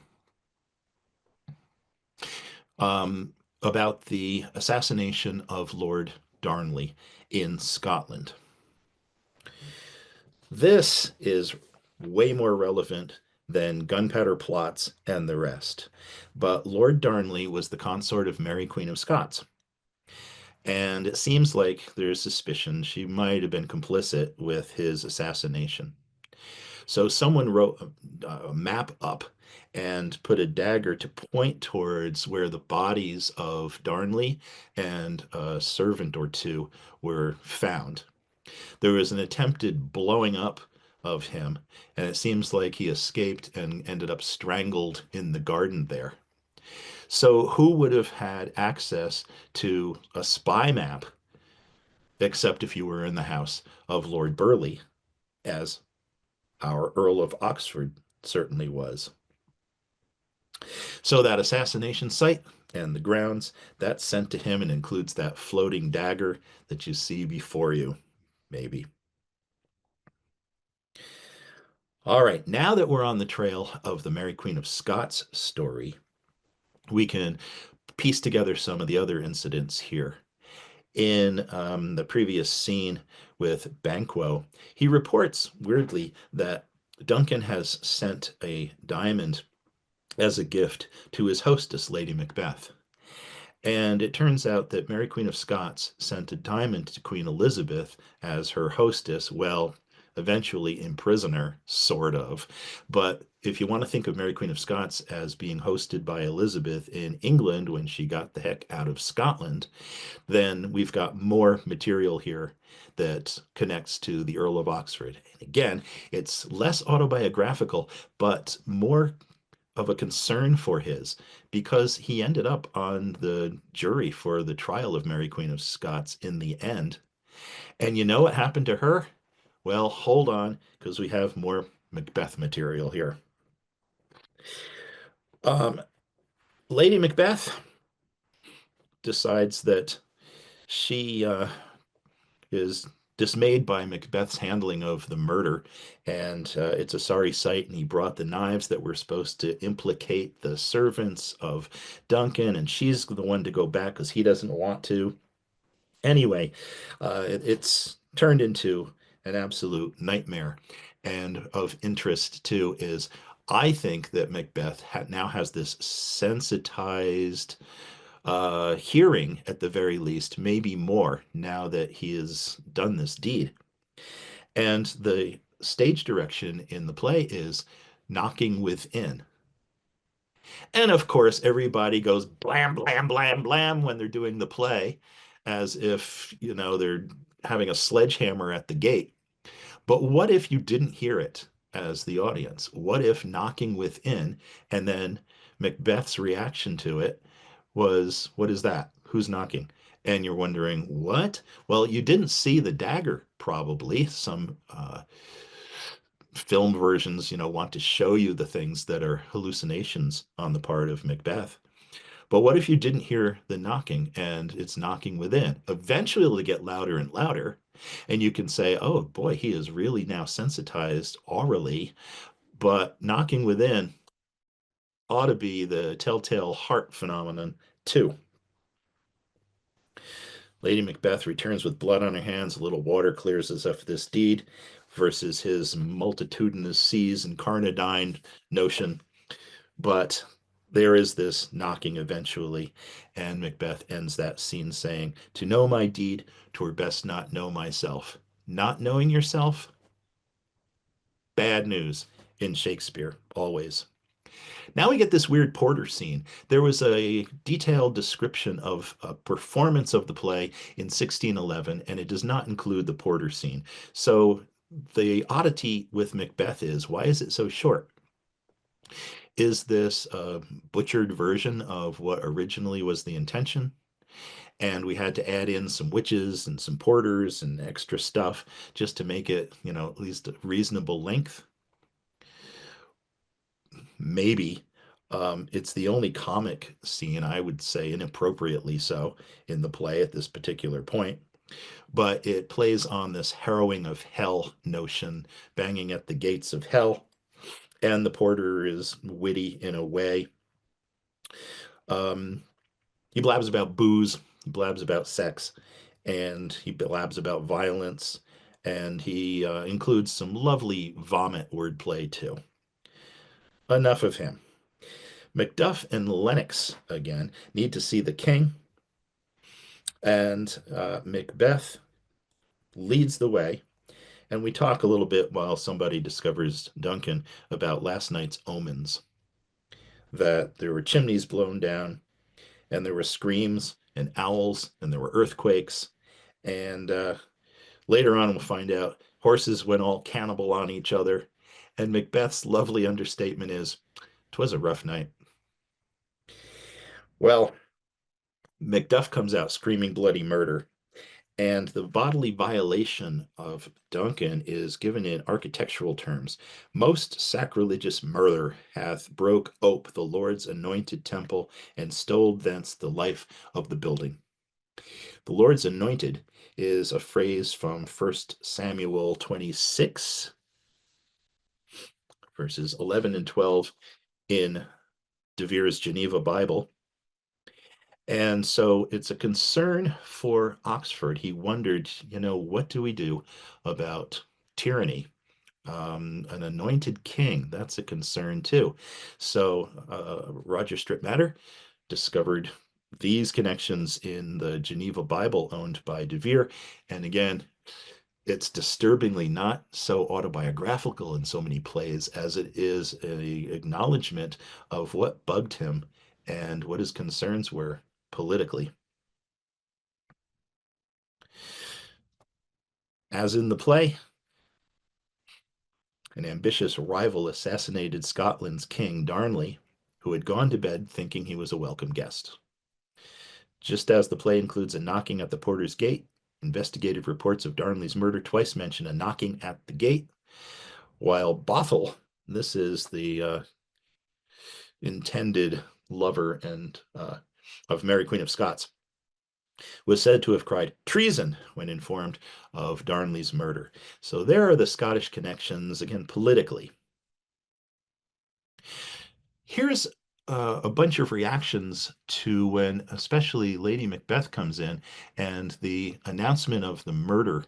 about the assassination of Lord Darnley in Scotland. This is way more relevant than gunpowder plots and the rest. But Lord Darnley was the consort of Mary, Queen of Scots. And it seems like there's suspicion she might have been complicit with his assassination. So someone wrote a map up and put a dagger to point towards where the bodies of Darnley and a servant or two were found. There was an attempted blowing up of him, and it seems like he escaped and ended up strangled in the garden there. So who would have had access to a spy map except if you were in the house of Lord Burleigh, as our Earl of Oxford certainly was. So that assassination site and the grounds, that's sent to him and includes that floating dagger that you see before you, maybe. All right, now that we're on the trail of the Mary Queen of Scots story, we can piece together some of the other incidents here. In the previous scene with Banquo, he reports, weirdly, that Duncan has sent a diamond as a gift to his hostess, Lady Macbeth. And it turns out that Mary Queen of Scots sent a diamond to Queen Elizabeth as her hostess. Well, eventually imprison her, sort of. But if you want to think of Mary Queen of Scots as being hosted by Elizabeth in England when she got the heck out of Scotland, then we've got more material here that connects to the Earl of Oxford. And again, it's less autobiographical, but more of a concern for his, because he ended up on the jury for the trial of Mary Queen of Scots in the end. And you know what happened to her? Well, hold on, because we have more Macbeth material here. Lady Macbeth decides that she is dismayed by Macbeth's handling of the murder, and it's a sorry sight. And he brought the knives that were supposed to implicate the servants of Duncan, and she's the one to go back because he doesn't want to. Anyway, it's turned into an absolute nightmare. And of interest too is I think that Macbeth now has this sensitized hearing, at the very least, maybe more, now that he has done this deed. And the stage direction in the play is knocking within. And of course, everybody goes blam, blam, blam, blam when they're doing the play, as if, they're having a sledgehammer at the gate. But what if you didn't hear it as the audience? What if knocking within and then Macbeth's reaction to it was, what is that? Who's knocking? And you're wondering, what? Well, you didn't see the dagger, probably. Some film versions, want to show you the things that are hallucinations on the part of Macbeth. But what if you didn't hear the knocking and it's knocking within? Eventually it'll get louder and louder, and you can say, oh boy, he is really now sensitized aurally. But knocking within ought to be the telltale heart phenomenon too. Lady Macbeth returns with blood on her hands. A little water clears us of this deed, versus his multitudinous seas and Carnadine notion. But there is this knocking eventually, and Macbeth ends that scene saying, to know my deed, 'twere best not know myself. Not knowing yourself? Bad news in Shakespeare, always. Now we get this weird porter scene. There was a detailed description of a performance of the play in 1611, and it does not include the porter scene. So the oddity with Macbeth is, why is it so short? Is this a butchered version of what originally was the intention? And we had to add in some witches and some porters and extra stuff just to make it, at least a reasonable length. Maybe. It's the only comic scene, I would say, inappropriately so, in the play at this particular point. But it plays on this harrowing of hell notion, banging at the gates of hell. And the porter is witty in a way. He blabs about booze, he blabs about sex, and he blabs about violence, and he includes some lovely vomit wordplay too. Enough of him. Macduff and Lennox, again, need to see the king, and Macbeth leads the way. And we talk a little bit while somebody discovers Duncan about last night's omens, that there were chimneys blown down, and there were screams and owls, and there were earthquakes. And later on, we'll find out horses went all cannibal on each other. And Macbeth's lovely understatement is, 'twas a rough night. Well, Macduff comes out screaming bloody murder, and the bodily violation of Duncan is given in architectural terms. Most sacrilegious murder hath broke ope the Lord's anointed temple, and stole thence the life of the building. The Lord's anointed is a phrase from 1 Samuel 26, verses 11 and 12 in de Vere's Geneva Bible. And so it's a concern for Oxford. He wondered, what do we do about tyranny? An anointed king, that's a concern too. So Roger Strittmatter discovered these connections in the Geneva Bible owned by de Vere. And again, it's disturbingly not so autobiographical in so many plays as it is an acknowledgement of what bugged him and what his concerns were politically. As in the play, an ambitious rival assassinated Scotland's king, Darnley, who had gone to bed thinking he was a welcome guest. Just as the play includes a knocking at the porter's gate, investigative reports of Darnley's murder twice mention a knocking at the gate, while Bothwell, this is the intended lover and of Mary Queen of Scots, was said to have cried treason when informed of Darnley's murder. So there are the Scottish connections, again, politically. Here's a bunch of reactions to when especially Lady Macbeth comes in and the announcement of the murder.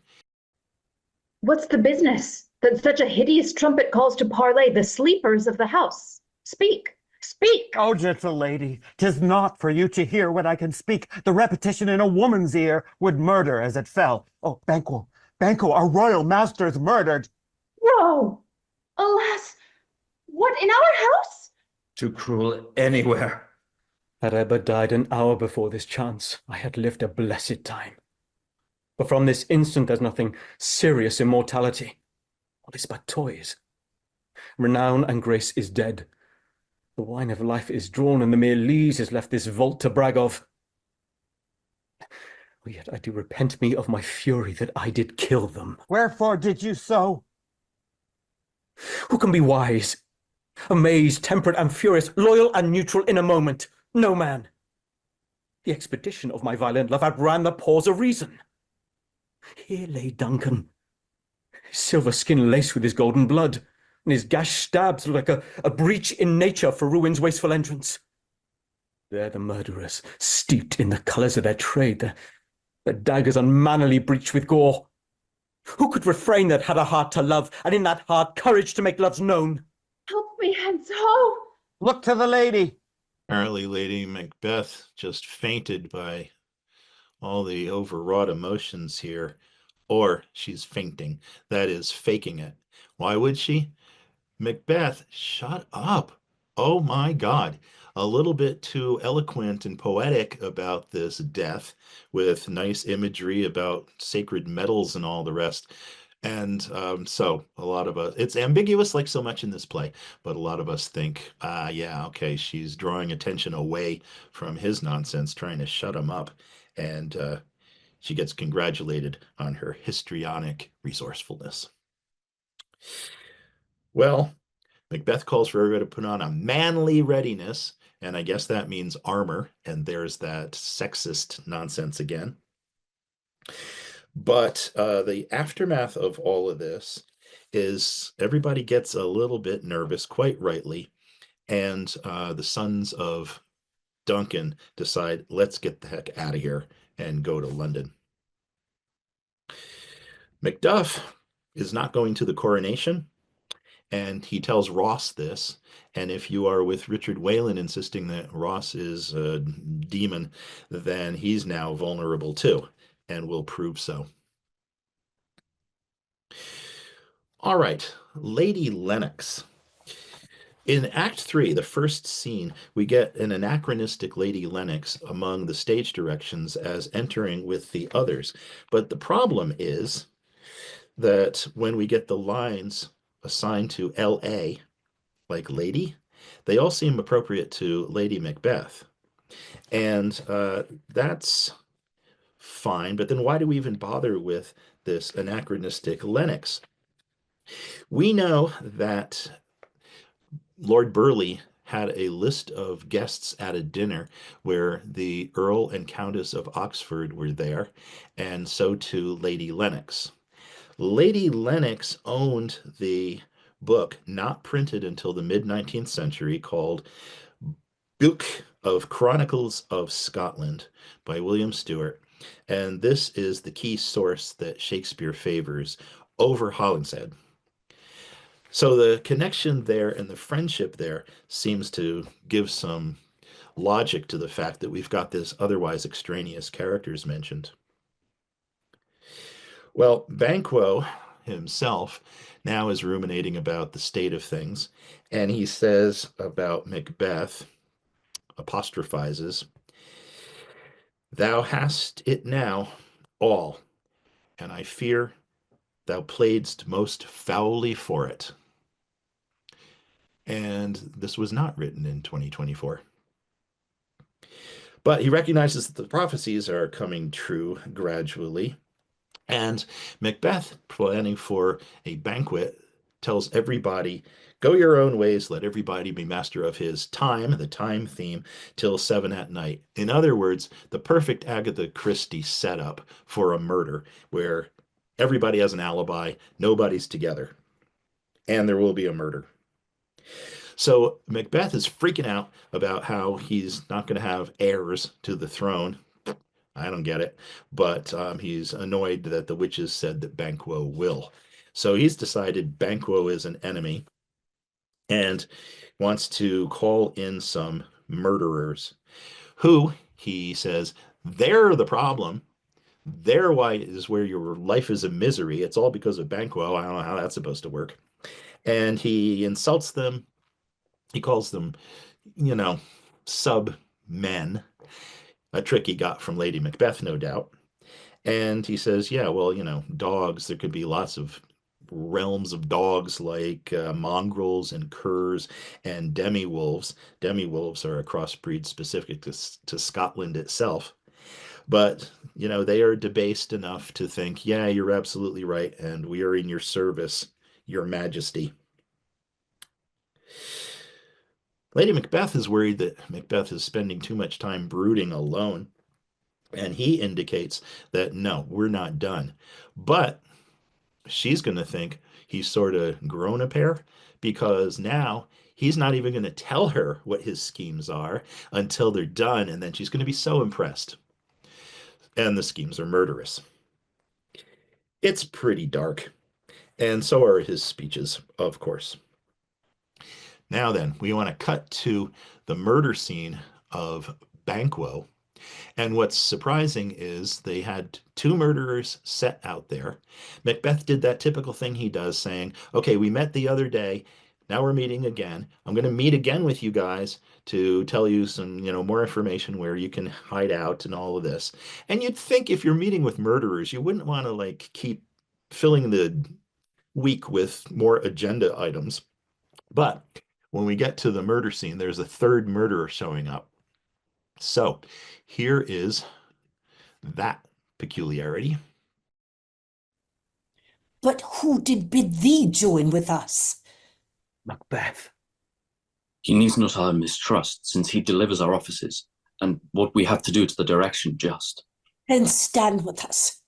What's the business that such a hideous trumpet calls to parley the sleepers of the house? Speak, speak! Oh, gentle lady, 'tis not for you to hear what I can speak. The repetition in a woman's ear would murder as it fell. Oh, Banquo, Banquo, our royal master is murdered. No! Alas! What, in our house? Too cruel anywhere. Had I but died an hour before this chance, I had lived a blessed time. But from this instant there's nothing serious in mortality. All is but toys. Renown and grace is dead. The wine of life is drawn, and the mere lees is left this vault to brag of. Yet I do repent me of my fury that I did kill them. Wherefore did you so? Who can be wise, amazed, temperate and furious, loyal and neutral in a moment? No man. The expedition of my violent love outran the pause of reason. Here lay Duncan, his silver skin laced with his golden blood, and his gashed stabs like a breach in nature for ruin's wasteful entrance. There the murderers, steeped in the colours of their trade, their daggers unmannily breached with gore. Who could refrain that had a heart to love, and in that heart courage to make love's known? Help me hence, ho! Look to the lady. Apparently Lady Macbeth just fainted by all the overwrought emotions here, or she's fainting, that is, faking it. Why would she? Macbeth, shut up. Oh my God. A little bit too eloquent and poetic about this death, with nice imagery about sacred metals and all the rest. And so a lot of us, it's ambiguous like so much in this play, but a lot of us think, yeah, okay, she's drawing attention away from his nonsense, trying to shut him up. And she gets congratulated on her histrionic resourcefulness. Well, Macbeth calls for everybody to put on a manly readiness, and I guess that means armor, and there's that sexist nonsense again. But the aftermath of all of this is everybody gets a little bit nervous, quite rightly, and the sons of Duncan decide, let's get the heck out of here and go to London. Macduff is not going to the coronation, and he tells Ross this. And if you are with Richard Whalen insisting that Ross is a demon, then he's now vulnerable too, and will prove so. All right, Lady Lennox. In Act 3, the first scene, we get an anachronistic Lady Lennox among the stage directions as entering with the others. But the problem is that when we get the lines assigned to L.A., like lady, they all seem appropriate to Lady Macbeth. And that's fine, but then why do we even bother with this anachronistic Lennox? We know that Lord Burleigh had a list of guests at a dinner where the Earl and Countess of Oxford were there, and so too Lady Lennox. Lady Lennox owned the book, not printed until the mid-19th century, called Book of Chronicles of Scotland by William Stewart. And this is the key source that Shakespeare favors over Hollingshead. So the connection there and the friendship there seems to give some logic to the fact that we've got this otherwise extraneous characters mentioned. Well, Banquo himself now is ruminating about the state of things, and he says about Macbeth, apostrophizes, "Thou hast it now all, and I fear thou playedst most foully for it." And this was not written in 2024. But he recognizes that the prophecies are coming true gradually. And Macbeth, planning for a banquet, tells everybody, go your own ways, let everybody be master of his time, the time theme, till 7 at night. In other words, the perfect Agatha Christie setup for a murder where everybody has an alibi, nobody's together, and there will be a murder. So Macbeth is freaking out about how he's not going to have heirs to the throne. I don't get it, but he's annoyed that the witches said that Banquo will. So he's decided Banquo is an enemy and wants to call in some murderers who, he says, they're the problem. Their why is where your life is a misery. It's all because of Banquo. I don't know how that's supposed to work. And he insults them. He calls them, sub men, a trick he got from Lady Macbeth, no doubt. And he says, yeah, well, dogs, there could be lots of realms of dogs like mongrels and curs and demi-wolves. Demi-wolves are a crossbreed specific to Scotland itself. But, they are debased enough to think, yeah, you're absolutely right, and we are in your service, your majesty. Lady Macbeth is worried that Macbeth is spending too much time brooding alone, and he indicates that, no, we're not done. But she's going to think he's sort of grown a pair, because now he's not even going to tell her what his schemes are until they're done, and then she's going to be so impressed. And the schemes are murderous. It's pretty dark, and so are his speeches, of course. Now then, we want to cut to the murder scene of Banquo. And what's surprising is they had 2 murderers set out there. Macbeth did that typical thing he does, saying, okay, we met the other day. Now we're meeting again. I'm going to meet again with you guys to tell you some, more information where you can hide out and all of this. And you'd think if you're meeting with murderers, you wouldn't want to keep filling the week with more agenda items. But when we get to the murder scene, there's a 3rd murderer showing up. So here is that peculiarity. But who did bid thee join with us? Macbeth. He needs not our mistrust, since he delivers our offices, and what we have to do to the direction just. Then stand with us.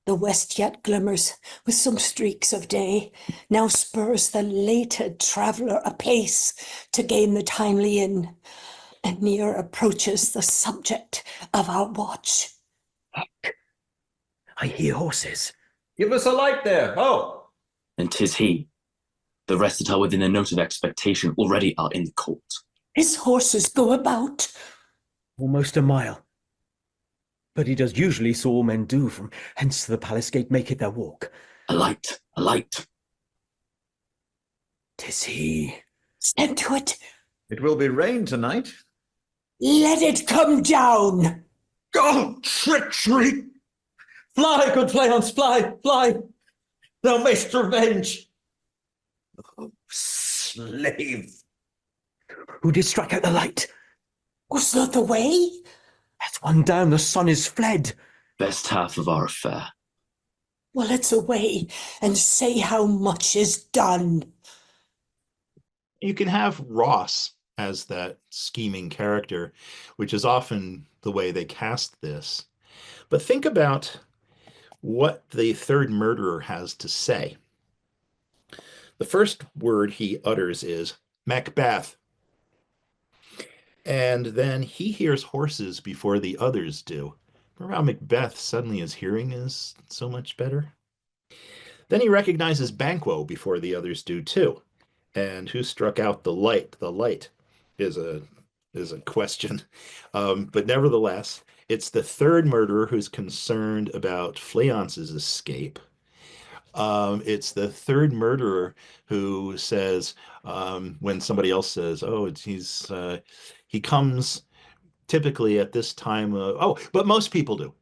The west yet glimmers with some streaks of day, now spurs the lated traveller apace to gain the timely inn, and near approaches the subject of our watch. I hear horses. Give us a light there. Oh! And 'tis he. The rest that are within a note of expectation already are in the court. His horses go about. Almost a mile. But he does usually, so all men do, from hence to the palace gate make it their walk. A light, a light. 'Tis he. Stand to it. It will be rain tonight. Let it come down. Oh, treachery! Fly, good Fleance, fly, fly! Thou mayst revenge! Oh, slave! Who did strike out the light? Was not the way? That's one down, the sun is fled. Best half of our affair. Well, let's away and say how much is done. You can have Ross as that scheming character, which is often the way they cast this. But think about what the 3rd murderer has to say. The first word he utters is Macbeth. And then he hears horses before the others do. Remember how Macbeth suddenly his hearing is so much better? Then he recognizes Banquo before the others do too. And who struck out the light? The light is a question. But nevertheless, It's the third murderer who's concerned about Fleance's escape. It's the third murderer who says, when somebody else says, "Oh, he comes typically at this time." But most people do.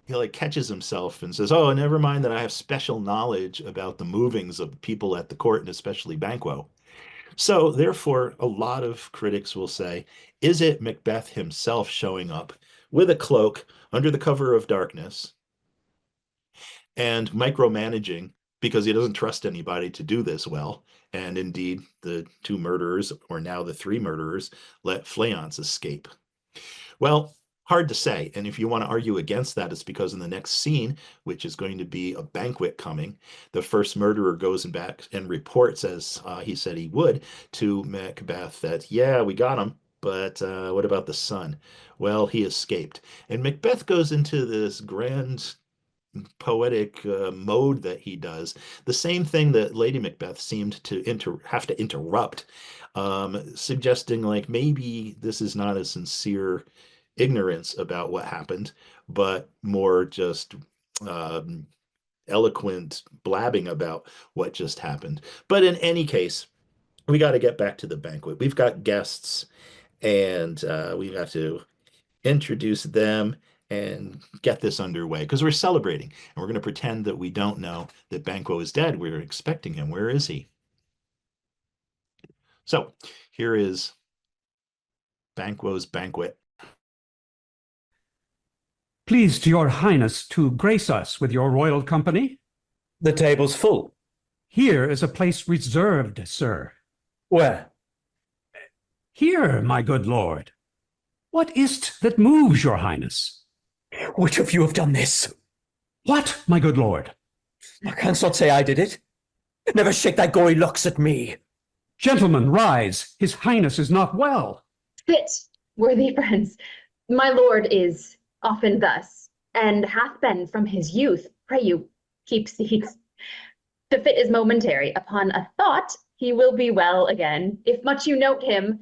He like catches himself and says, "Oh, never mind that I have special knowledge about the movings of people at the court, and especially Banquo." So, therefore, a lot of critics will say, is it Macbeth himself showing up with a cloak under the cover of darkness and micromanaging because he doesn't trust anybody to do this well? And indeed, the two murderers, or now the three murderers, let Fleance escape. Well, hard to say. And if you want to argue against that, it's because in the next scene, which is going to be a banquet coming, the first murderer goes back and reports, as he said he would, to Macbeth that, yeah, we got him, but what about the son? Well, he escaped. And Macbeth goes into this grand poetic mode that he does, the same thing that Lady Macbeth seemed to have to interrupt, suggesting like maybe this is not a sincere ignorance about what happened, but more just eloquent blabbing about what just happened. But in any case, we got to get back to the banquet. We've got guests, and we have to introduce them and get this underway because we're celebrating and we're going to pretend that we don't know that Banquo is dead. We're expecting him. Where is he? So here is Banquo's banquet. Pleased your highness to grace us with your royal company. The table's full. Here is a place reserved, sir. Where? Here, my good lord. What is't that moves your highness? Which of you have done this? What, my good lord? I canst not say I did it. Never shake thy gory looks at me. Gentlemen, rise. His highness is not well. Sit, worthy friends. My lord is often thus, and hath been from his youth. Pray you, keep seats. The fit is momentary. Upon a thought, he will be well again. If much you note him,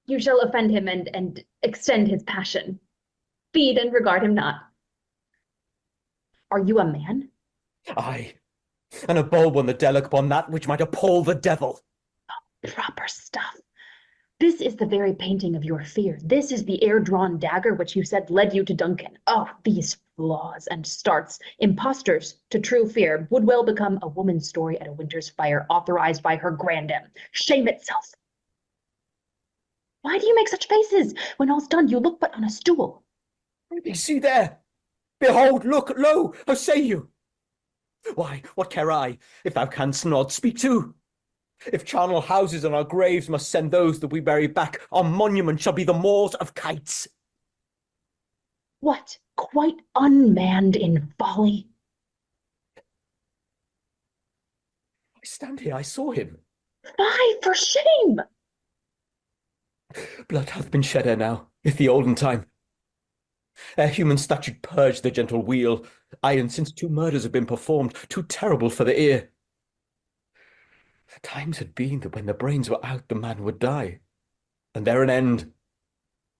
you shall offend him and extend his passion. Feed and regard him not. Are you a man? Aye, and a bold one, the delic upon that which might appall the devil. Proper stuff. This is the very painting of your fear. This is the air-drawn dagger which you said led you to Duncan. Oh, these flaws and starts, impostors to true fear, would well become a woman's story at a winter's fire, authorized by her grandam. Shame itself. Why do you make such faces? When all's done, you look but on a stool. See there! Behold, look, lo, how say you? Why, what care I, if thou canst not speak too? If charnel houses and our graves must send those that we bury back, our monument shall be the moors of kites. What, quite unmanned in folly? I stand here, I saw him. Fie, for shame! Blood hath been shed ere now, if the olden time. Ere human statute purged the gentle wheel, aye, and since 2 murders have been performed, too terrible for the ear. The times had been that when the brains were out, the man would die, and there an end.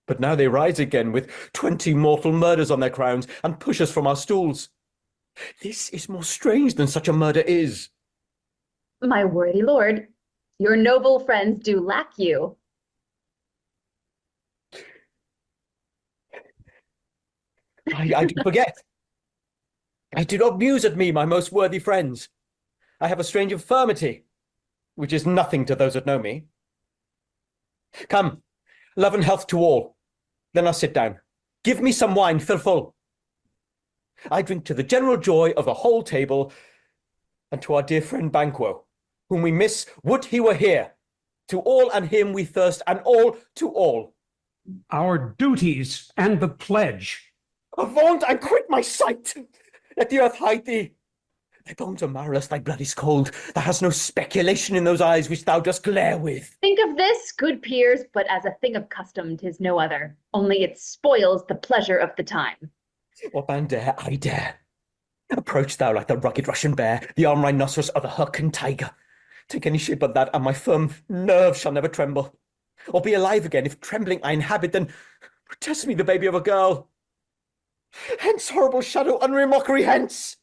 But now they rise again with 20 mortal murders on their crowns, and push us from our stools. This is more strange than such a murder is. My worthy lord, your noble friends do lack you. I do forget. I do not muse at me, my most worthy friends. I have a strange infirmity, which is nothing to those that know me. Come, love and health to all. Then I'll sit down. Give me some wine, fill full. I drink to the general joy of the whole table, and to our dear friend Banquo, whom we miss, would he were here. To all and him we thirst, and all to all. Our duties and the pledge. Avaunt and quit my sight! Let the earth hide thee. Thy bones are marrowless, thy blood is cold. Thou hast no speculation in those eyes which thou dost glare with. Think of this, good peers, but as a thing of custom, 'tis no other. Only it spoils the pleasure of the time. What man dare, I dare. Approach thou like the rugged Russian bear, the armed rhinoceros, or the Hyrcan tiger. Take any shape but that, and my firm nerves shall never tremble. Or be alive again, if trembling I inhabit, then Test me, the baby of a girl. Hence, horrible shadow, unreal mockery, hence!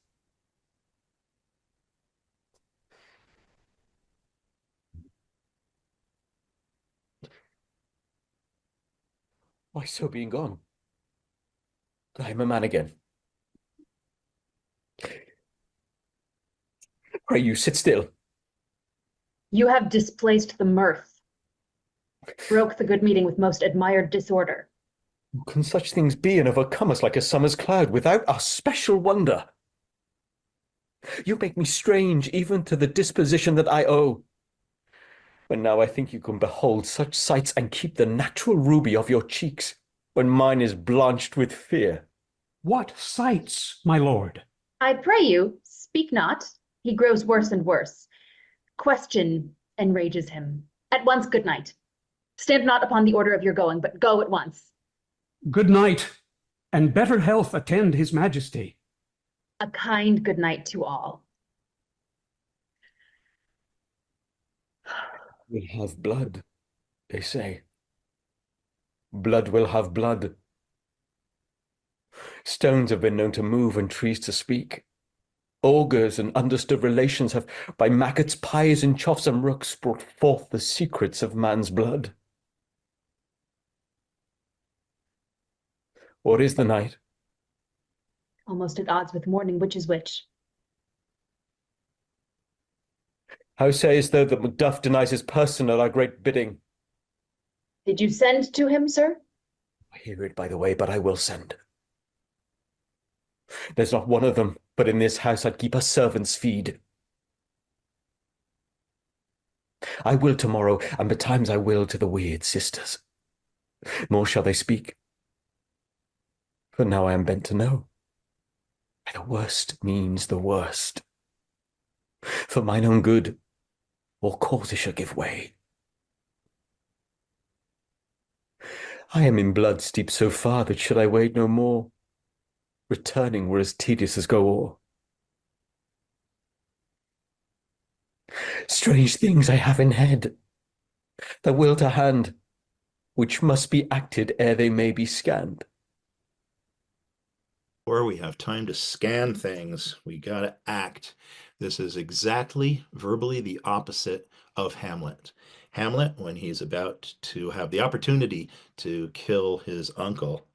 Why, so being gone, I am a man again. Pray you, sit still. You have displaced the mirth, broke the good meeting with most admired disorder. Can such things be and overcome us like a summer's cloud without our special wonder? You make me strange even to the disposition that I owe. When now I think you can behold such sights and keep the natural ruby of your cheeks, when mine is blanched with fear. What sights, my lord? I pray you, speak not. He grows worse and worse. Question enrages him. At once, good night. Stand not upon the order of your going, but go at once. Good night, and better health attend his majesty. A kind good night to all. Will have blood, they say. Blood will have blood. Stones have been known to move and trees to speak. Augurs and understood relations have, by maggots, pies, and choughs and rooks, brought forth the secrets of man's blood. What is the night? Almost at odds with morning, which is which. How sayest thou that Macduff denies his person at our great bidding? Did you send to him, sir? I hear it by the way, but I will send. There's not one of them, but in this house I'd keep a servant's feed. I will tomorrow, and betimes I will to the weird sisters. More shall they speak. For now I am bent to know. The worst means the worst. For mine own good, all causes shall give way. I am in blood steeped so far that should I wait no more, returning were as tedious as go o'er. Strange things I have in head, the will to hand, which must be acted ere they may be scanned. Or we have time to scan things. We gotta act. This is exactly verbally the opposite of Hamlet. Hamlet, when he's about to have the opportunity to kill his uncle,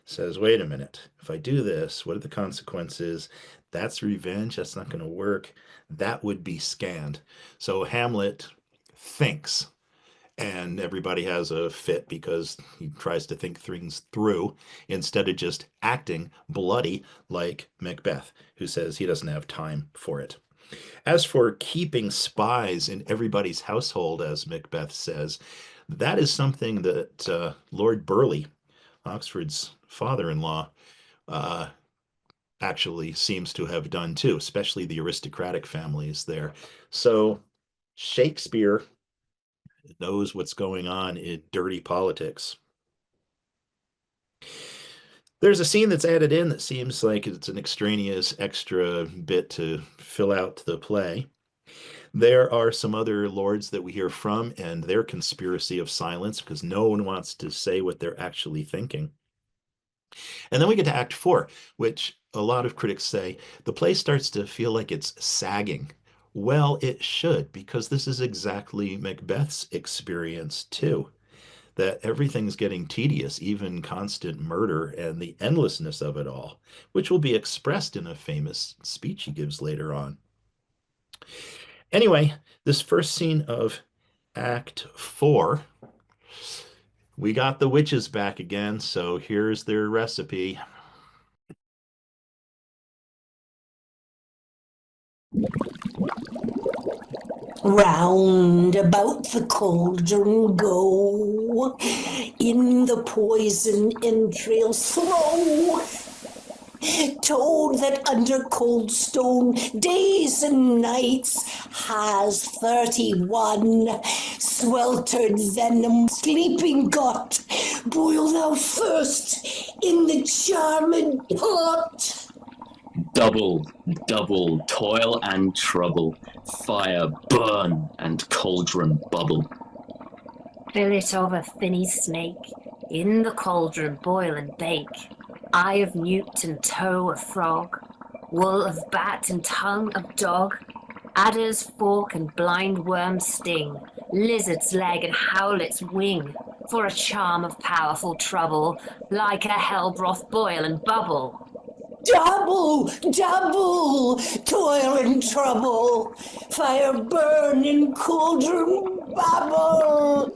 says, wait a minute, if I do this, what are the consequences? That's revenge, that's not gonna work. That would be scanned. So Hamlet thinks, and everybody has a fit because he tries to think things through instead of just acting bloody like Macbeth, who says he doesn't have time for it. As for keeping spies in everybody's household, as Macbeth says, that is something that Lord Burleigh, Oxford's father-in-law, actually seems to have done too, especially the aristocratic families there. So Shakespeare knows what's going on in dirty politics. There's a scene that's added in that seems like it's an extraneous extra bit to fill out the play. There are some other lords that we hear from and their conspiracy of silence because no one wants to say what they're actually thinking. And then we get to Act 4, which a lot of critics say the play starts to feel like it's sagging. Well, it should, because this is exactly Macbeth's experience too. That everything's getting tedious, even constant murder and the endlessness of it all, which will be expressed in a famous speech he gives later on. Anyway, this first scene of Act 4, we got the witches back again, so here's their recipe. Round about the cauldron go, in the poison entrails throw. Toad that under cold stone days and nights has 31 sweltered venom sleeping got. Boil thou first in the charmed pot. Double, double, toil and trouble, fire burn and cauldron bubble. Fill it of a finny snake, In the cauldron boil and bake, eye of newt and toe of frog, wool of bat and tongue of dog, adder's fork and blind worm's sting, lizard's leg and howlet's wing, for a charm of powerful trouble, like a hell broth boil and bubble. Double, double, toil and trouble, fire burn in cauldron bubble.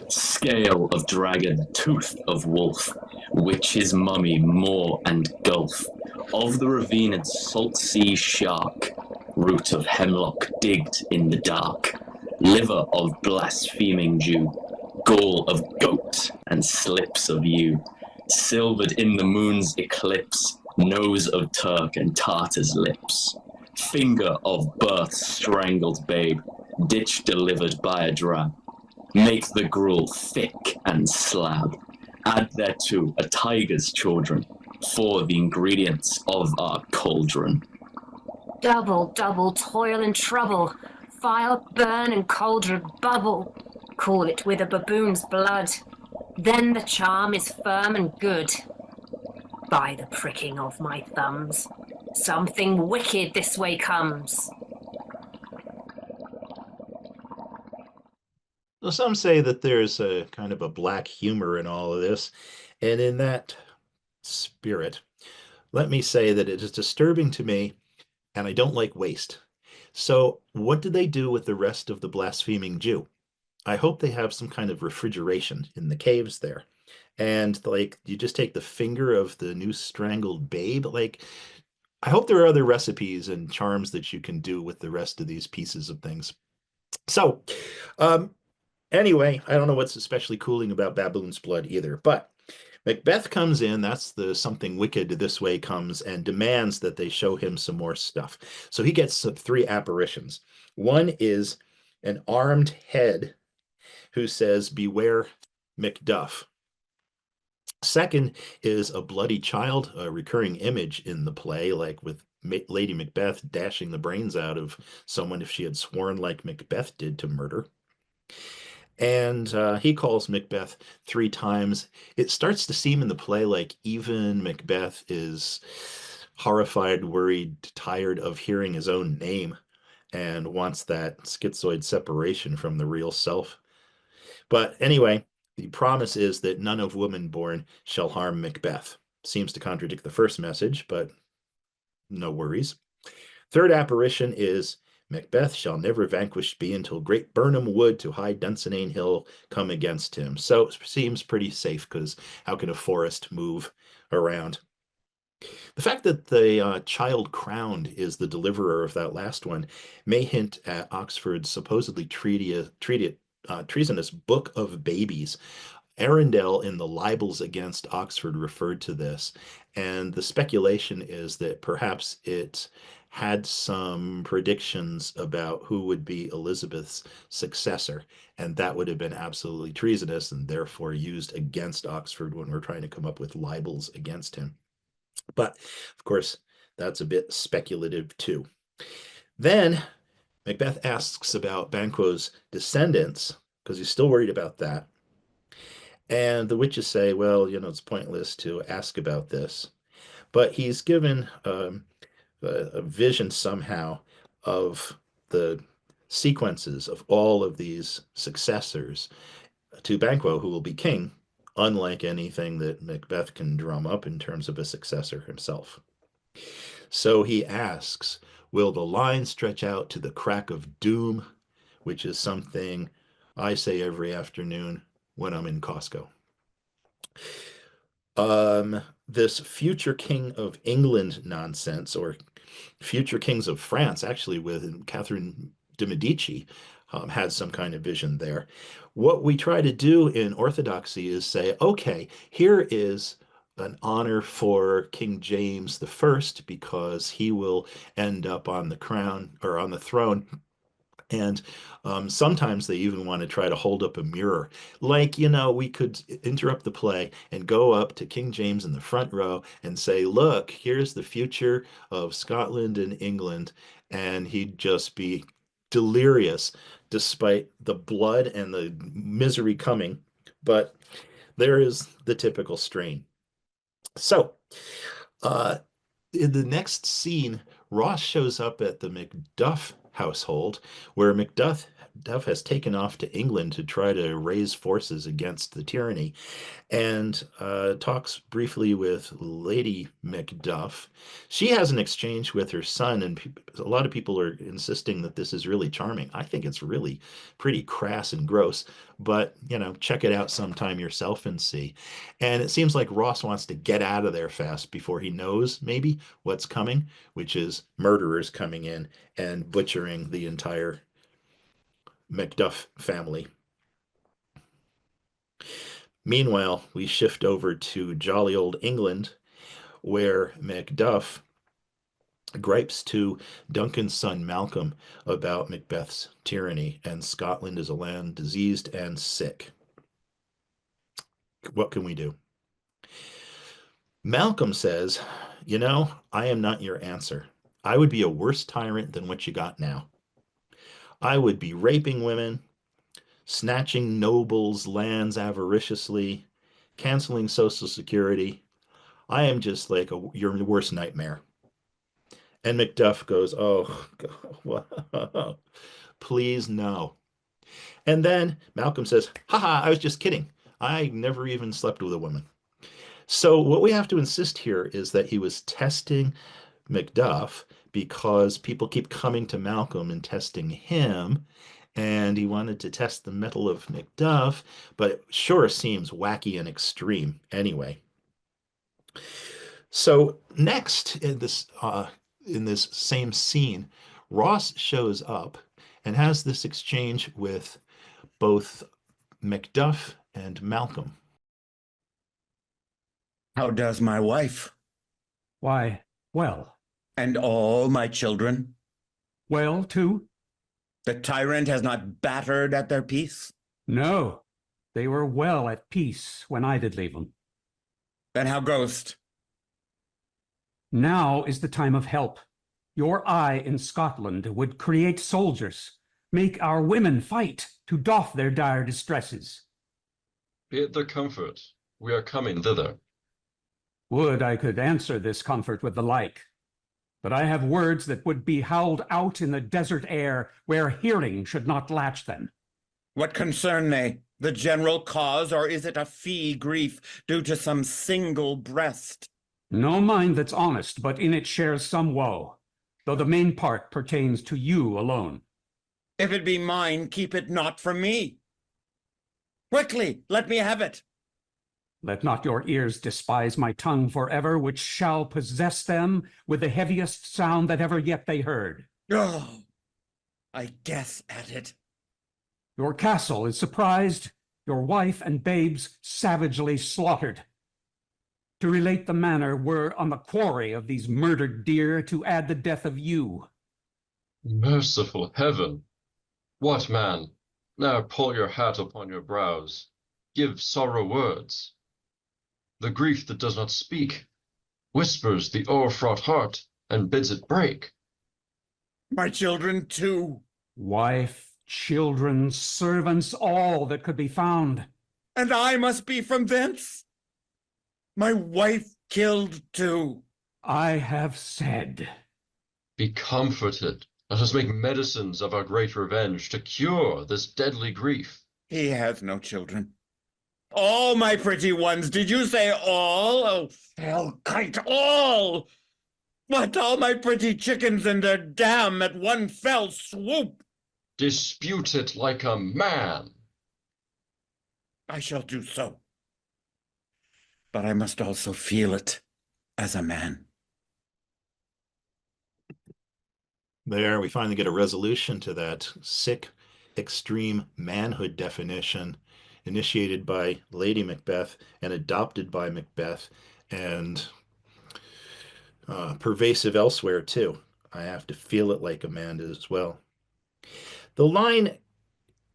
Scale of dragon, tooth of wolf, witch's mummy, moor and gulf, of the ravine and salt sea shark, root of hemlock digged in the dark, liver of blaspheming Jew, gall of goat and slips of yew, silvered in the moon's eclipse, nose of Turk and Tartar's lips, finger of birth's strangled babe, ditch delivered by a drab, make the gruel thick and slab, add thereto a tiger's children, for the ingredients of our cauldron. Double, double toil and trouble, fire burn and cauldron bubble, cool it with a baboon's blood, then the charm is firm and good. By the pricking of my thumbs, something wicked this way comes. Well, some say that there's a kind of a black humor in all of this, and in that spirit, let me say that it is disturbing to me, and I don't like waste. So what do they do with the rest of the blaspheming Jew? I hope they have some kind of refrigeration in the caves there. And like, you just take the finger of the new strangled babe. Like, I hope there are other recipes and charms that you can do with the rest of these pieces of things. So, anyway, I don't know what's especially cooling about baboon's blood either, but Macbeth comes in, that's the something wicked this way comes, and demands that they show him some more stuff. So he gets three apparitions. One is an armed head who says, "Beware Macduff." Second is a bloody child, a recurring image in the play, like with Lady Macbeth dashing the brains out of someone if she had sworn like Macbeth did to murder. And he calls Macbeth three times. It starts to seem in the play like even Macbeth is horrified, worried, tired of hearing his own name and wants that schizoid separation from the real self. But anyway, the promise is that none of woman born shall harm Macbeth. Seems to contradict the first message, but no worries. Third apparition is Macbeth shall never vanquished be until great Burnham Wood to high Dunsinane Hill come against him. So it seems pretty safe, because how can a forest move around? The fact that the child crowned is the deliverer of that last one may hint at Oxford's supposedly treasonous Book of Babies. Arundel in the libels against Oxford referred to this, and the speculation is that perhaps it had some predictions about who would be Elizabeth's successor, and that would have been absolutely treasonous and therefore used against Oxford when we're trying to come up with libels against him. But of course, that's a bit speculative too. Then Macbeth asks about Banquo's descendants, because he's still worried about that. And the witches say, well, it's pointless to ask about this. But he's given a vision somehow of the sequences of all of these successors to Banquo, who will be king, unlike anything that Macbeth can drum up in terms of a successor himself. So he asks, will the line stretch out to the crack of doom, which is something I say every afternoon when I'm in Costco. This future king of England nonsense, or future kings of France, actually with Catherine de Medici, had some kind of vision there. What we try to do in Orthodoxy is say, okay, here is an honor for King James I because he will end up on the crown or on the throne. And sometimes they even want to try to hold up a mirror. Like, we could interrupt the play and go up to King James in the front row and say, look, here's the future of Scotland and England. And he'd just be delirious despite the blood and the misery coming. But There is the typical strain. So, in the next scene, Ross shows up at the Macduff household, where Macduff has taken off to England to try to raise forces against the tyranny, and talks briefly with Lady Macduff. She has an exchange with her son, and a lot of people are insisting that this is really charming. I think it's really pretty crass and gross, but check it out sometime yourself and see. And it seems like Ross wants to get out of there fast before he knows maybe what's coming, which is murderers coming in and butchering the entire Macduff family. Meanwhile, we shift over to jolly old England, where Macduff gripes to Duncan's son Malcolm about Macbeth's tyranny, and Scotland is a land diseased and sick. What can we do? Malcolm says, I am not your answer. I would be a worse tyrant than what you got now. I would be raping women, snatching nobles' lands avariciously, canceling Social Security. I am just like your worst nightmare. And Macduff goes, oh, God, please no. And then Malcolm says, haha, I was just kidding. I never even slept with a woman. So what we have to insist here is that he was testing Macduff because people keep coming to Malcolm and testing him, and he wanted to test the mettle of Macduff, but it sure seems wacky and extreme anyway. So next in this same scene, Ross shows up and has this exchange with both Macduff and Malcolm. How does my wife? Why, well. And all my children? Well, too? The tyrant has not battered at their peace? No, they were well at peace when I did leave them. Then how goest? Now is the time of help. Your eye in Scotland would create soldiers, make our women fight to doff their dire distresses. Be it their comfort, we are coming thither. Would I could answer this comfort with the like, but I have words that would be howled out in the desert air where hearing should not latch them. What concern they? The general cause, or is it a fee grief due to some single breast? No mind that's honest, but in it shares some woe, though the main part pertains to you alone. If it be mine, keep it not from me. Quickly, let me have it. Let not your ears despise my tongue forever, which shall possess them with the heaviest sound that ever yet they heard. Oh, I guess at it. Your castle is surprised, your wife and babes savagely slaughtered. To relate the manner were on the quarry of these murdered deer to add the death of you. Merciful heaven! What, man? Now pull your hat upon your brows. Give sorrow words. The grief that does not speak whispers the o'erfraught heart and bids it break. My children too. Wife, children, servants, all that could be found. And I must be from thence? My wife killed too. I have said. Be comforted. Let us make medicines of our great revenge to cure this deadly grief. He has no children. All my pretty ones, did you say all? Oh, fell kite, all! What, all my pretty chickens and their dam at one fell swoop? Dispute it like a man. I shall do so. But I must also feel it as a man. There, we finally get a resolution to that sick, extreme manhood definition initiated by Lady Macbeth and adopted by Macbeth and pervasive elsewhere too. I have to feel it like a man as well. The line,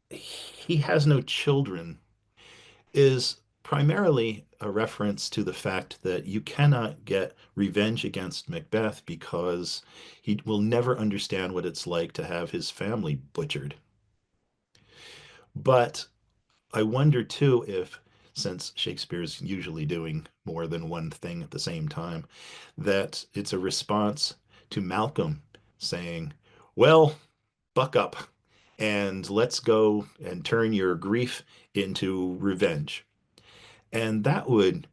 he has no children, is primarily a reference to the fact that you cannot get revenge against Macbeth because he will never understand what it's like to have his family butchered. But I wonder too if since Shakespeare's usually doing more than one thing at the same time, that it's a response to Malcolm saying, well, buck up and let's go and turn your grief into revenge. And that would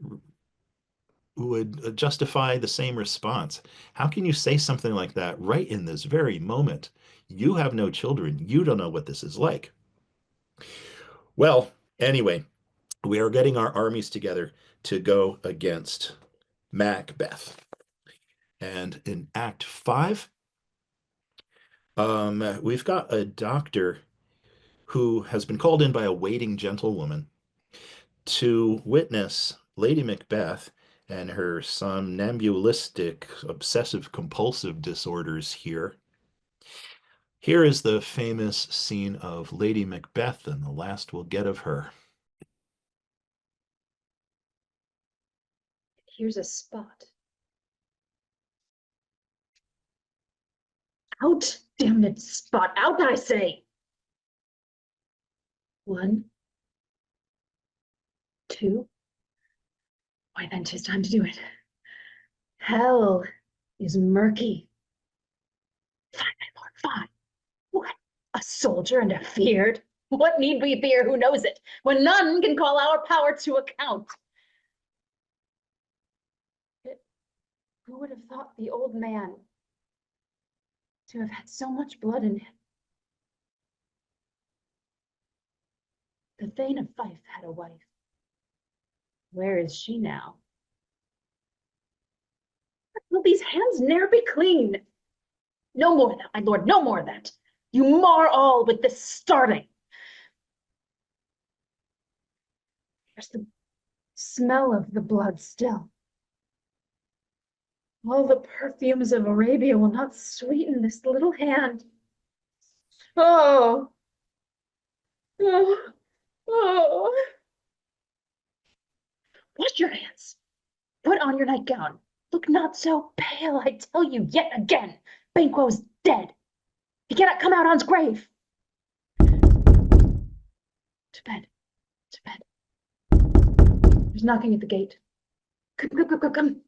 justify the same response. How can you say something like that right in this very moment? You have no children. You don't know what this is like. Well, anyway, we are getting our armies together to go against Macbeth. And in Act 5, we've got a doctor who has been called in by a waiting gentlewoman to witness Lady Macbeth and her somnambulistic obsessive compulsive disorders here. Here is the famous scene of Lady Macbeth and the last we'll get of her. Here's a spot. Out, damn it, spot out, I say. 1, 2. Why then 'tis time to do it. Hell is murky. Fie, my lord, fie. What? A soldier and a feared? What need we fear? Who knows it? When none can call our power to account. Who would have thought the old man to have had so much blood in him? The Thane of Fife had a wife. Where is she now? Will these hands ne'er be clean? No more of that, my lord, no more of that. You mar all with this starting. There's the smell of the blood still. All the perfumes of Arabia will not sweeten this little hand. Oh, oh, oh. Wash your hands. Put on your nightgown. Look not so pale, I tell you yet again. Banquo's dead. He cannot come out on's grave. To bed, to bed. There's knocking at the gate. Come, come, come, come, come.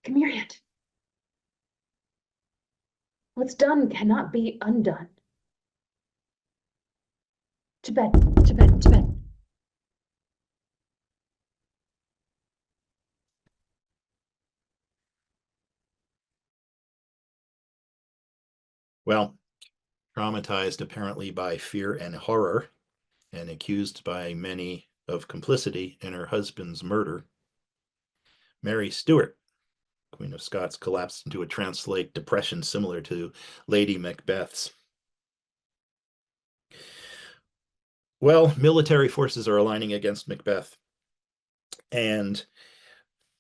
Come here yet. What's done cannot be undone. To bed, to bed, to bed. Well, traumatized apparently by fear and horror, and accused by many of complicity in her husband's murder, Mary Stuart, Queen of Scots, collapsed into a trance-like depression similar to Lady Macbeth's. Well, military forces are aligning against Macbeth, and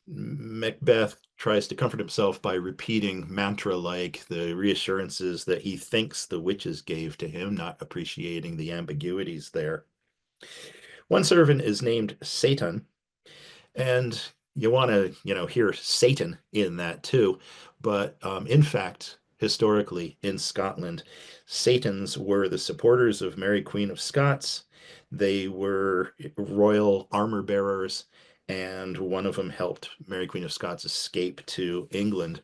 Macbeth tries to comfort himself by repeating mantra-like the reassurances that he thinks the witches gave to him, not appreciating the ambiguities there. One servant is named Satan, and you want to, hear Satan in that too. But in fact, historically in Scotland, Satans were the supporters of Mary Queen of Scots. They were royal armor bearers, and one of them helped Mary Queen of Scots escape to England.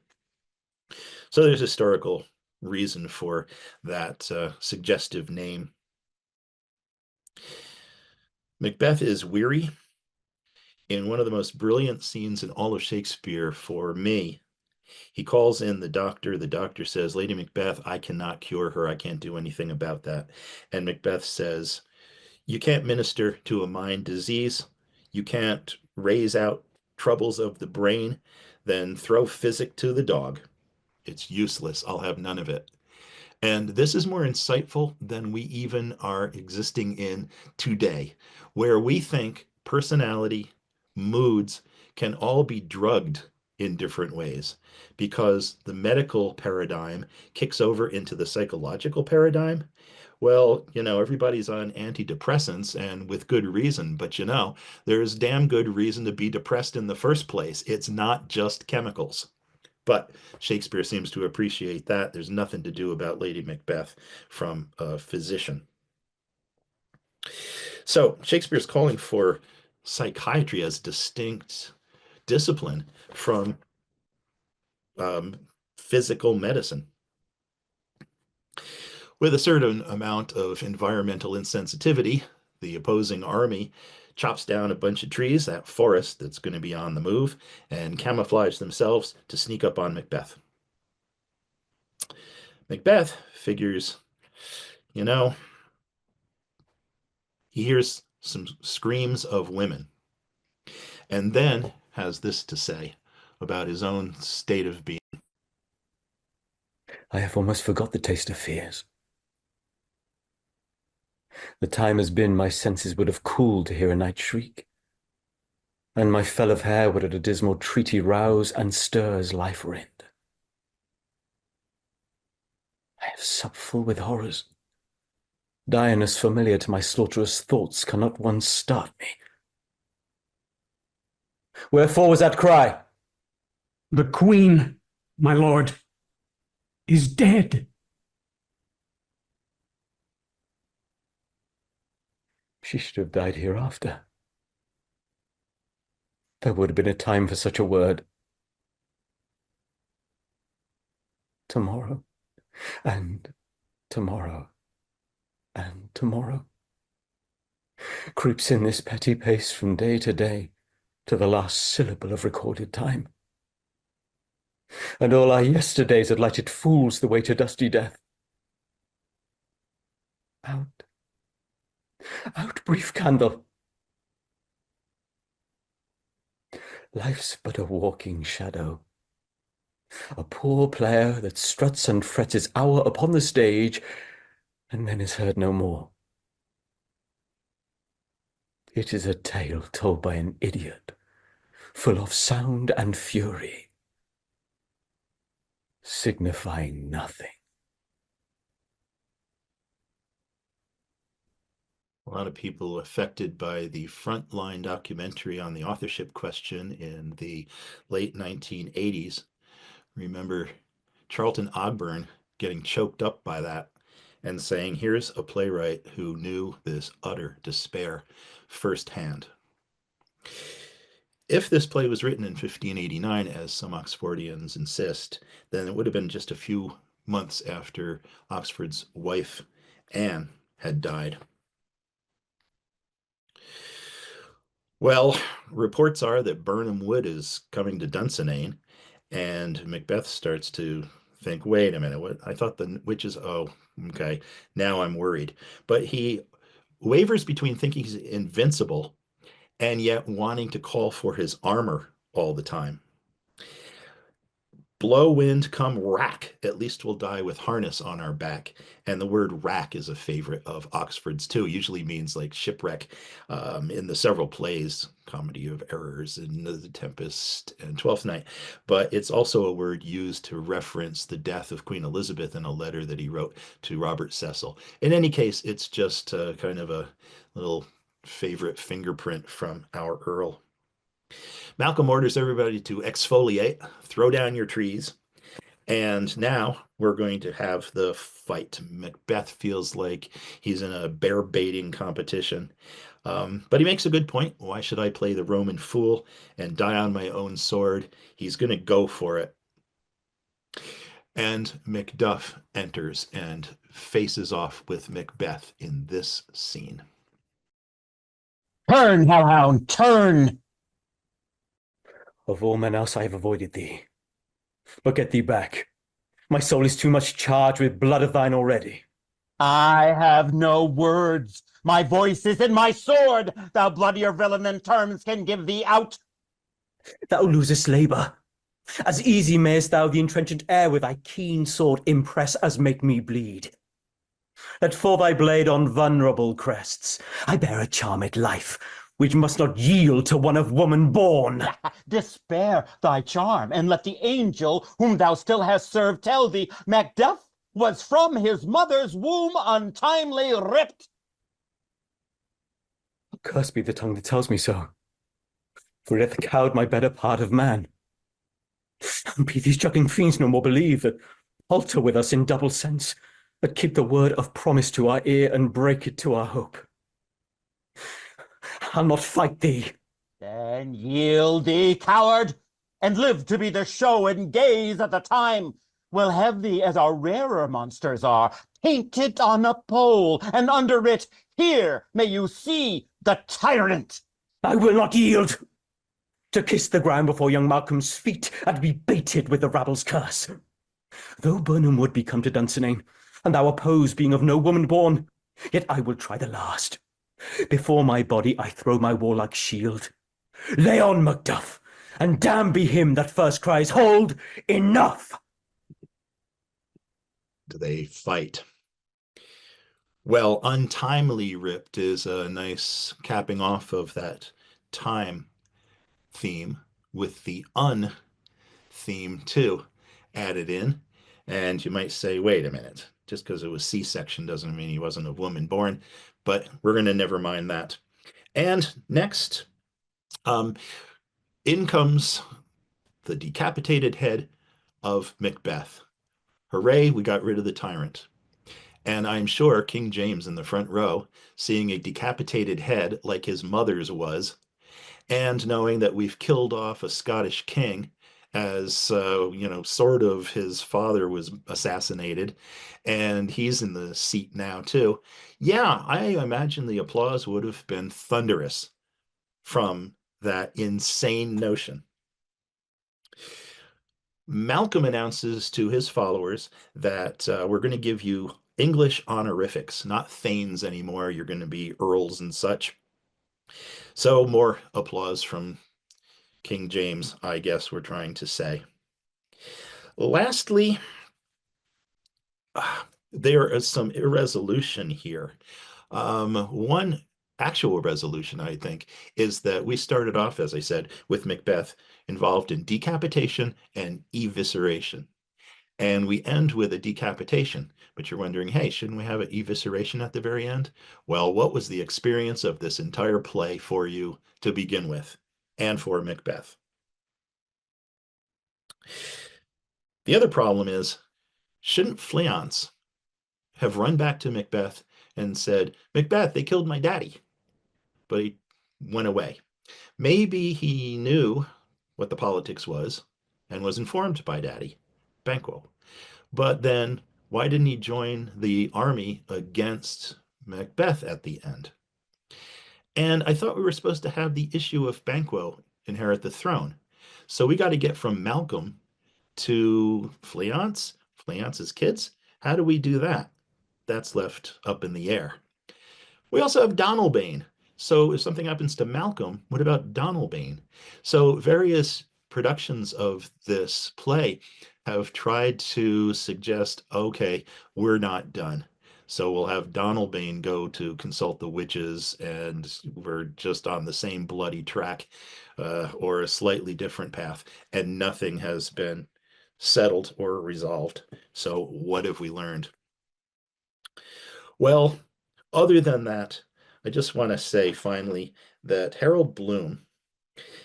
So there's historical reason for that suggestive name. Macbeth is weary. In one of the most brilliant scenes in all of Shakespeare for me, he calls in the doctor. The doctor says, Lady Macbeth, I cannot cure her. I can't do anything about that. And Macbeth says, you can't minister to a mind disease. You can't raise out troubles of the brain. Then throw physic to the dog. It's useless. I'll have none of it. And this is more insightful than we even are existing in today, where we think personality, moods can all be drugged in different ways because the medical paradigm kicks over into the psychological paradigm. Well, everybody's on antidepressants and with good reason, but there's damn good reason to be depressed in the first place. It's not just chemicals. But Shakespeare seems to appreciate that. There's nothing to do about Lady Macbeth from a physician. So Shakespeare's calling for psychiatry as a distinct discipline from physical medicine. With a certain amount of environmental insensitivity, the opposing army chops down a bunch of trees, that forest that's going to be on the move, and camouflage themselves to sneak up on Macbeth. Macbeth figures, you know, he hears some screams of women, and then has this to say about his own state of being. I have almost forgot the taste of fears. The time has been my senses would have cooled to hear a night shriek, and my fell of hair would at a dismal treaty rouse and stir as life were end. I have supped full with horrors. Diurnus familiar to my slaughterous thoughts cannot once start me. Wherefore was that cry? The queen, my lord, is dead. She should have died hereafter. There would have been a time for such a word. Tomorrow, and tomorrow, and tomorrow. Creeps in this petty pace from day to day, to the last syllable of recorded time. And all our yesterdays had lighted fools the way to dusty death. Out, out, brief candle. Life's but a walking shadow, a poor player that struts and frets his hour upon the stage, and then is heard no more. It is a tale told by an idiot, full of sound and fury, signifying nothing. A lot of people affected by the Frontline documentary on the authorship question in the late 1980s remember Charlton Ogburn getting choked up by that and saying, here's a playwright who knew this utter despair firsthand. If this play was written in 1589, as some Oxfordians insist, then it would have been just a few months after Oxford's wife, Anne, had died. Well, reports are that Birnam Wood is coming to Dunsinane, and Macbeth starts to think, wait a minute, what? I thought the witches, oh, okay, now I'm worried. But he wavers between thinking he's invincible and yet wanting to call for his armor all the time. Blow, wind, come rack, at least we'll die with harness on our back. And the word rack is a favorite of Oxford's too. It usually means like shipwreck in the several plays, Comedy of Errors and The Tempest and Twelfth Night. But it's also a word used to reference the death of Queen Elizabeth in a letter that he wrote to Robert Cecil. In any case, it's just kind of a little favorite fingerprint from our Earl. Malcolm orders everybody to exfoliate, throw down your trees, and now we're going to have the fight. Macbeth feels like he's in a bear baiting competition, but he makes a good point. Why should I play the Roman fool and die on my own sword? He's going to go for it. And Macduff enters and faces off with Macbeth in this scene. Turn, hellhound, turn! Of all men else I have avoided thee. But get thee back. My soul is too much charged with blood of thine already. I have no words. My voice is in my sword. Thou bloodier villain than terms can give thee out. Thou losest labour. As easy mayest thou the intrenchant air with thy keen sword impress as make me bleed. That for thy blade on vulnerable crests I bear a charmed life, which must not yield to one of woman born. Despair thy charm, and let the angel whom thou still hast served tell thee, Macduff was from his mother's womb untimely ripped. Cursed be the tongue that tells me so, for it hath cowed my better part of man. And be these juggling fiends no more believe that alter with us in double sense, that keep the word of promise to our ear and break it to our hope. I'll not fight thee. Then yield thee, coward, and live to be the show and gaze at the time. We'll have thee as our rarer monsters are, painted on a pole, and under it, here may you see the tyrant. I will not yield. To kiss the ground before young Malcolm's feet and be baited with the rabble's curse. Though Burnham would be come to Dunsinane, and thou oppose being of no woman born, yet I will try the last. Before my body I throw my warlike shield. Lay on, Macduff, and damn be him that first cries, hold, enough! Do they fight? Well, untimely ripped is a nice capping off of that time theme with the un theme too added in. And you might say, wait a minute, just because it was C-section doesn't mean he wasn't a woman born, but we're going to never mind that. And next, in comes the decapitated head of Macbeth. Hooray, we got rid of the tyrant. And I'm sure King James in the front row, seeing a decapitated head like his mother's was, and knowing that we've killed off a Scottish king as, sort of his father was assassinated, and he's in the seat now too. Yeah, I imagine the applause would have been thunderous from that insane notion. Malcolm announces to his followers that we're going to give you English honorifics, not thanes anymore. You're going to be earls and such. So more applause from King James, I guess we're trying to say. Lastly, there is some irresolution here. One actual resolution, I think, is that we started off, as I said, with Macbeth involved in decapitation and evisceration. And we end with a decapitation. But you're wondering, hey, shouldn't we have an evisceration at the very end? Well, what was the experience of this entire play for you to begin with, and for Macbeth? The other problem is, shouldn't Fleance have run back to Macbeth and said, Macbeth, they killed my daddy? But he went away. Maybe he knew what the politics was and was informed by Daddy, Banquo. But then why didn't he join the army against Macbeth at the end? And I thought we were supposed to have the issue of Banquo inherit the throne. So we got to get from Malcolm to Fleance, Fleance's kids. How do we do that? That's left up in the air. We also have Donalbain. So if something happens to Malcolm, what about Donalbain? So various productions of this play have tried to suggest, okay, we're not done. So we'll have Donalbain go to consult the witches, and we're just on the same bloody track, or a slightly different path, and nothing has been settled or resolved. So what have we learned? Well, other than that, I just want to say finally that Harold Bloom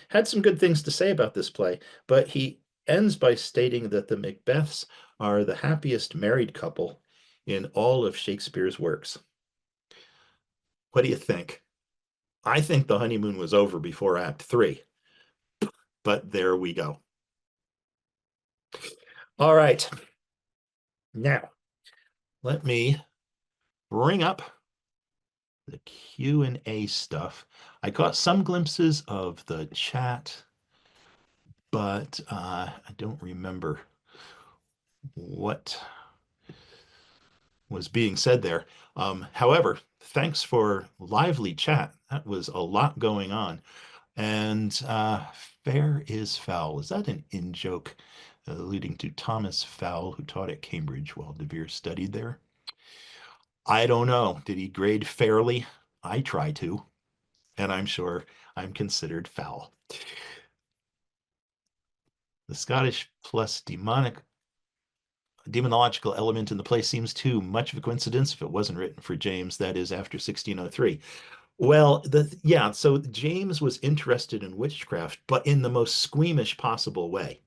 had some good things to say about this play, but he ends by stating that the Macbeths are the happiest married couple in all of Shakespeare's works. What do you think? I think the honeymoon was over before Act 3, but there we go. All right. Now, let me bring up the Q&A stuff. I got some glimpses of the chat, but I don't remember what was being said there. However, thanks for lively chat. That was a lot going on. And fair is foul. Is that an in-joke alluding to Thomas Fowle, who taught at Cambridge while de Vere studied there? I don't know. Did he grade fairly? I try to, and I'm sure I'm considered foul. The Scottish plus demonological element in the play seems too much of a coincidence if it wasn't written for James, that is, after 1603. Well, so James was interested in witchcraft, but in the most squeamish possible way.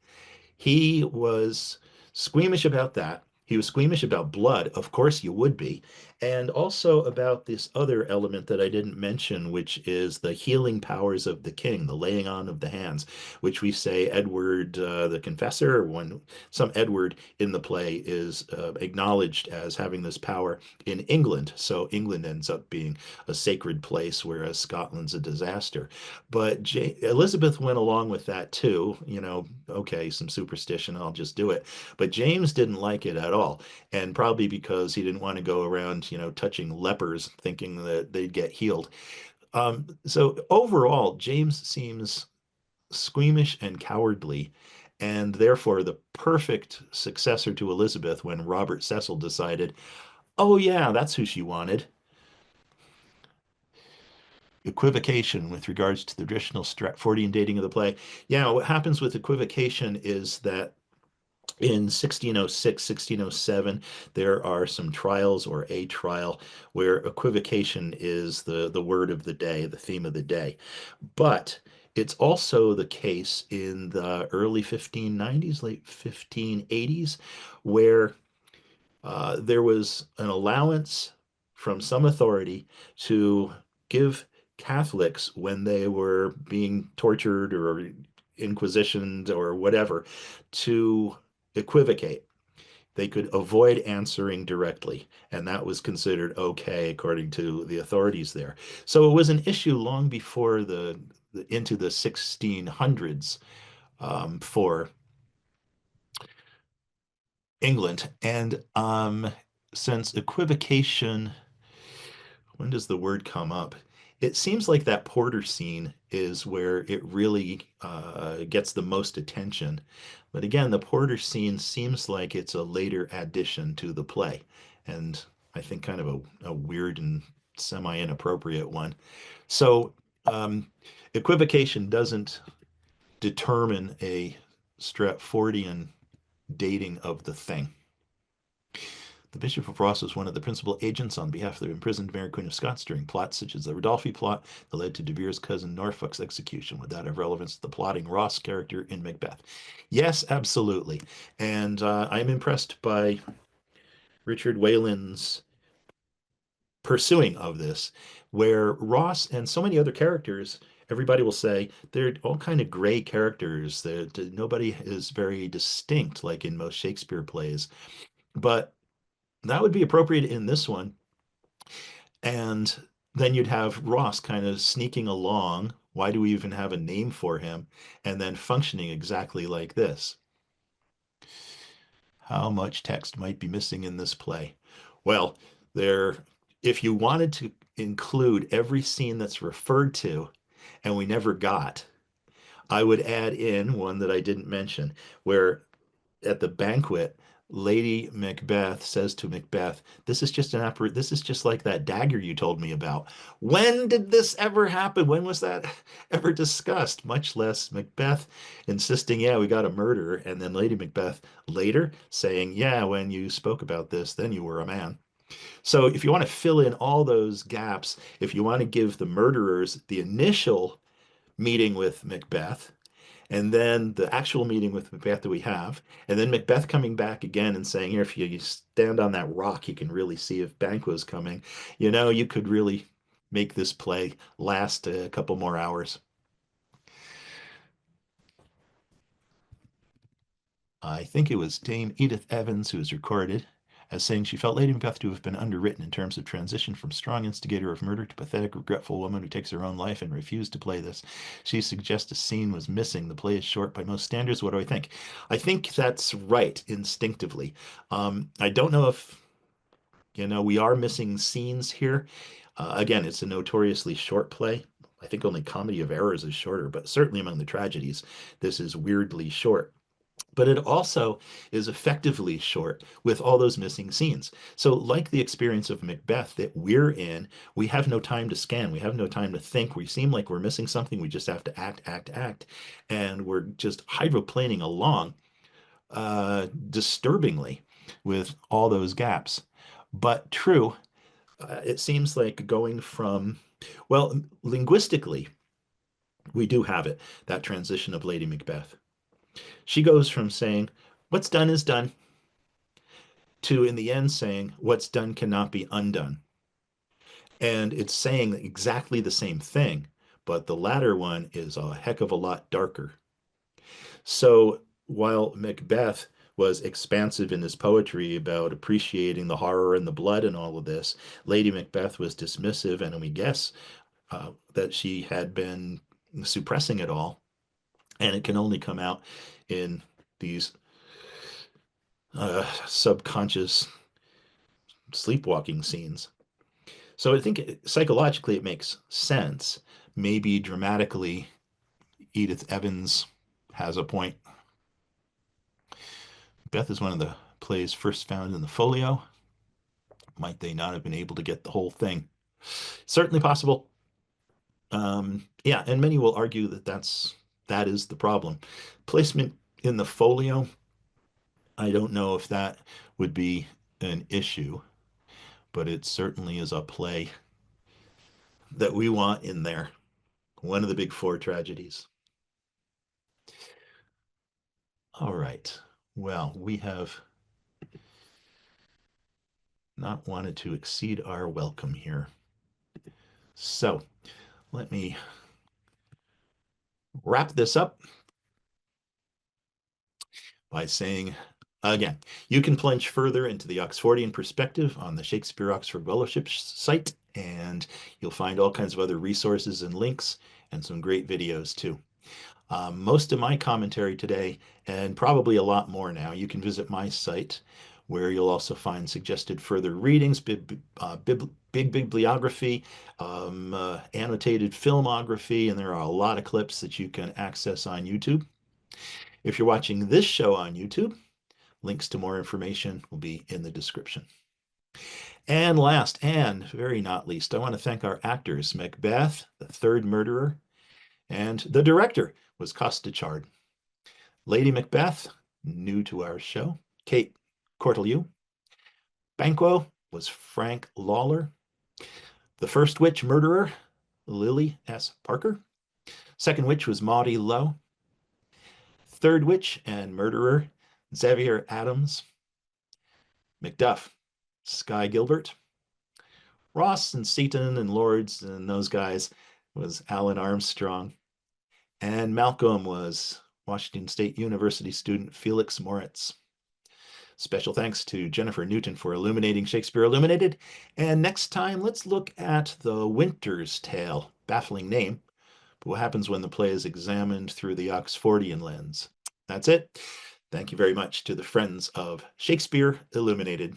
He was squeamish about that, He was squeamish about blood. Of course you would be. And also about this other element that I didn't mention, which is the healing powers of the king, the laying on of the hands, which we say Edward the Confessor, when some Edward in the play is acknowledged as having this power in England. So England ends up being a sacred place, whereas Scotland's a disaster. But Elizabeth went along with that too. Okay, some superstition, I'll just do it. But James didn't like it at all, and probably because he didn't want to go around, touching lepers thinking that they'd get healed. So overall, James seems squeamish and cowardly, and therefore the perfect successor to Elizabeth when Robert Cecil decided, oh yeah, that's who she wanted. Equivocation with regards to the traditional Stratfordian dating of the play. Yeah, what happens with equivocation is that in 1606, 1607, there are some trials or a trial where equivocation is the word of the day, the theme of the day. But it's also the case in the early 1590s, late 1580s, where there was an allowance from some authority to give Catholics, when they were being tortured or inquisitioned or whatever, to equivocate. They could avoid answering directly, and that was considered okay according to the authorities there. So it was an issue long before into the 1600s for England. And since equivocation, when does the word come up? It seems like that Porter scene is where it really gets the most attention. But again, the Porter scene seems like it's a later addition to the play, and I think kind of a weird and semi-inappropriate one. So equivocation doesn't determine a Stratfordian dating of the thing. The Bishop of Ross was one of the principal agents on behalf of the imprisoned Mary Queen of Scots during plots such as the Rodolphi plot that led to De Vere's cousin Norfolk's execution. Would that have relevance to the plotting Ross character in Macbeth? Yes, absolutely. And I'm impressed by Richard Whalen's pursuing of this, where Ross and so many other characters, everybody will say they're all kind of gray characters, that nobody is very distinct like in most Shakespeare plays. But that would be appropriate in this one. And then you'd have Ross kind of sneaking along. Why do we even have a name for him? And then functioning exactly like this. How much text might be missing in this play? Well, if you wanted to include every scene that's referred to and we never got, I would add in one that I didn't mention, where at the banquet, Lady Macbeth says to Macbeth, this is just like that dagger you told me about. When did this ever happen? When was that ever discussed? Much less Macbeth insisting, yeah, we got a murder, and then Lady Macbeth later saying, yeah, when you spoke about this, then you were a man. So if you want to fill in all those gaps, if you want to give the murderers the initial meeting with Macbeth, and then the actual meeting with Macbeth that we have, and then Macbeth coming back again and saying, here, if you stand on that rock, you can really see if Banquo's coming. You could really make this play last a couple more hours. I think it was Dame Edith Evans who was recorded as saying she felt Lady Macbeth to have been underwritten in terms of transition from strong instigator of murder to pathetic, regretful woman who takes her own life, and refused to play this. She suggests a scene was missing. The play is short by most standards. What do I think? I think that's right, instinctively. I don't know if, we are missing scenes here. Again, it's a notoriously short play. I think only Comedy of Errors is shorter, but certainly among the tragedies, this is weirdly short. But it also is effectively short with all those missing scenes. So like the experience of Macbeth that we're in, we have no time to scan. We have no time to think. We seem like we're missing something. We just have to act. And we're just hydroplaning along disturbingly with all those gaps. But true, it seems like going from, well, linguistically, we do have it, that transition of Lady Macbeth. She goes from saying, what's done is done. to, in the end, saying, what's done cannot be undone. And it's saying exactly the same thing, but the latter one is a heck of a lot darker. So while Macbeth was expansive in his poetry about appreciating the horror and the blood and all of this, Lady Macbeth was dismissive, and we guess that she had been suppressing it all, and it can only come out in these subconscious sleepwalking scenes. So I think psychologically it makes sense. Maybe dramatically, Edith Evans has a point. Beth is one of the plays first found in the folio. Might they not have been able to get the whole thing? Certainly possible. Yeah, and many will argue that that is the problem. Placement in the folio, I don't know if that would be an issue, but it certainly is a play that we want in there. One of the big four tragedies. All right. Well, we have not wanted to exceed our welcome here. So let me wrap this up by saying, again, you can plunge further into the Oxfordian perspective on the Shakespeare Oxford Fellowship site, and you'll find all kinds of other resources and links and some great videos too. Most of my commentary today, and probably a lot more now, you can visit my site, where you'll also find suggested further readings, big bibliography, annotated filmography, and there are a lot of clips that you can access on YouTube. If you're watching this show on YouTube, links to more information will be in the description. And last, and very not least, I want to thank our actors, Macbeth, the third murderer, and the director was Costa Chard. Lady Macbeth, new to our show, Kate Cortelyou. Banquo was Frank Lawler. The first witch murderer, Lily S. Parker. Second witch was Maudie Lowe. Third witch and murderer, Xavier Adams. Macduff, Sky Gilbert. Ross and Seaton and Lords and those guys was Alan Armstrong. And Malcolm was Washington State University student Felix Moritz. Special thanks to Jennifer Newton for illuminating Shakespeare Illuminated. And next time, let's look at The Winter's Tale. Baffling name, but what happens when the play is examined through the Oxfordian lens? That's it. Thank you very much to the friends of Shakespeare Illuminated.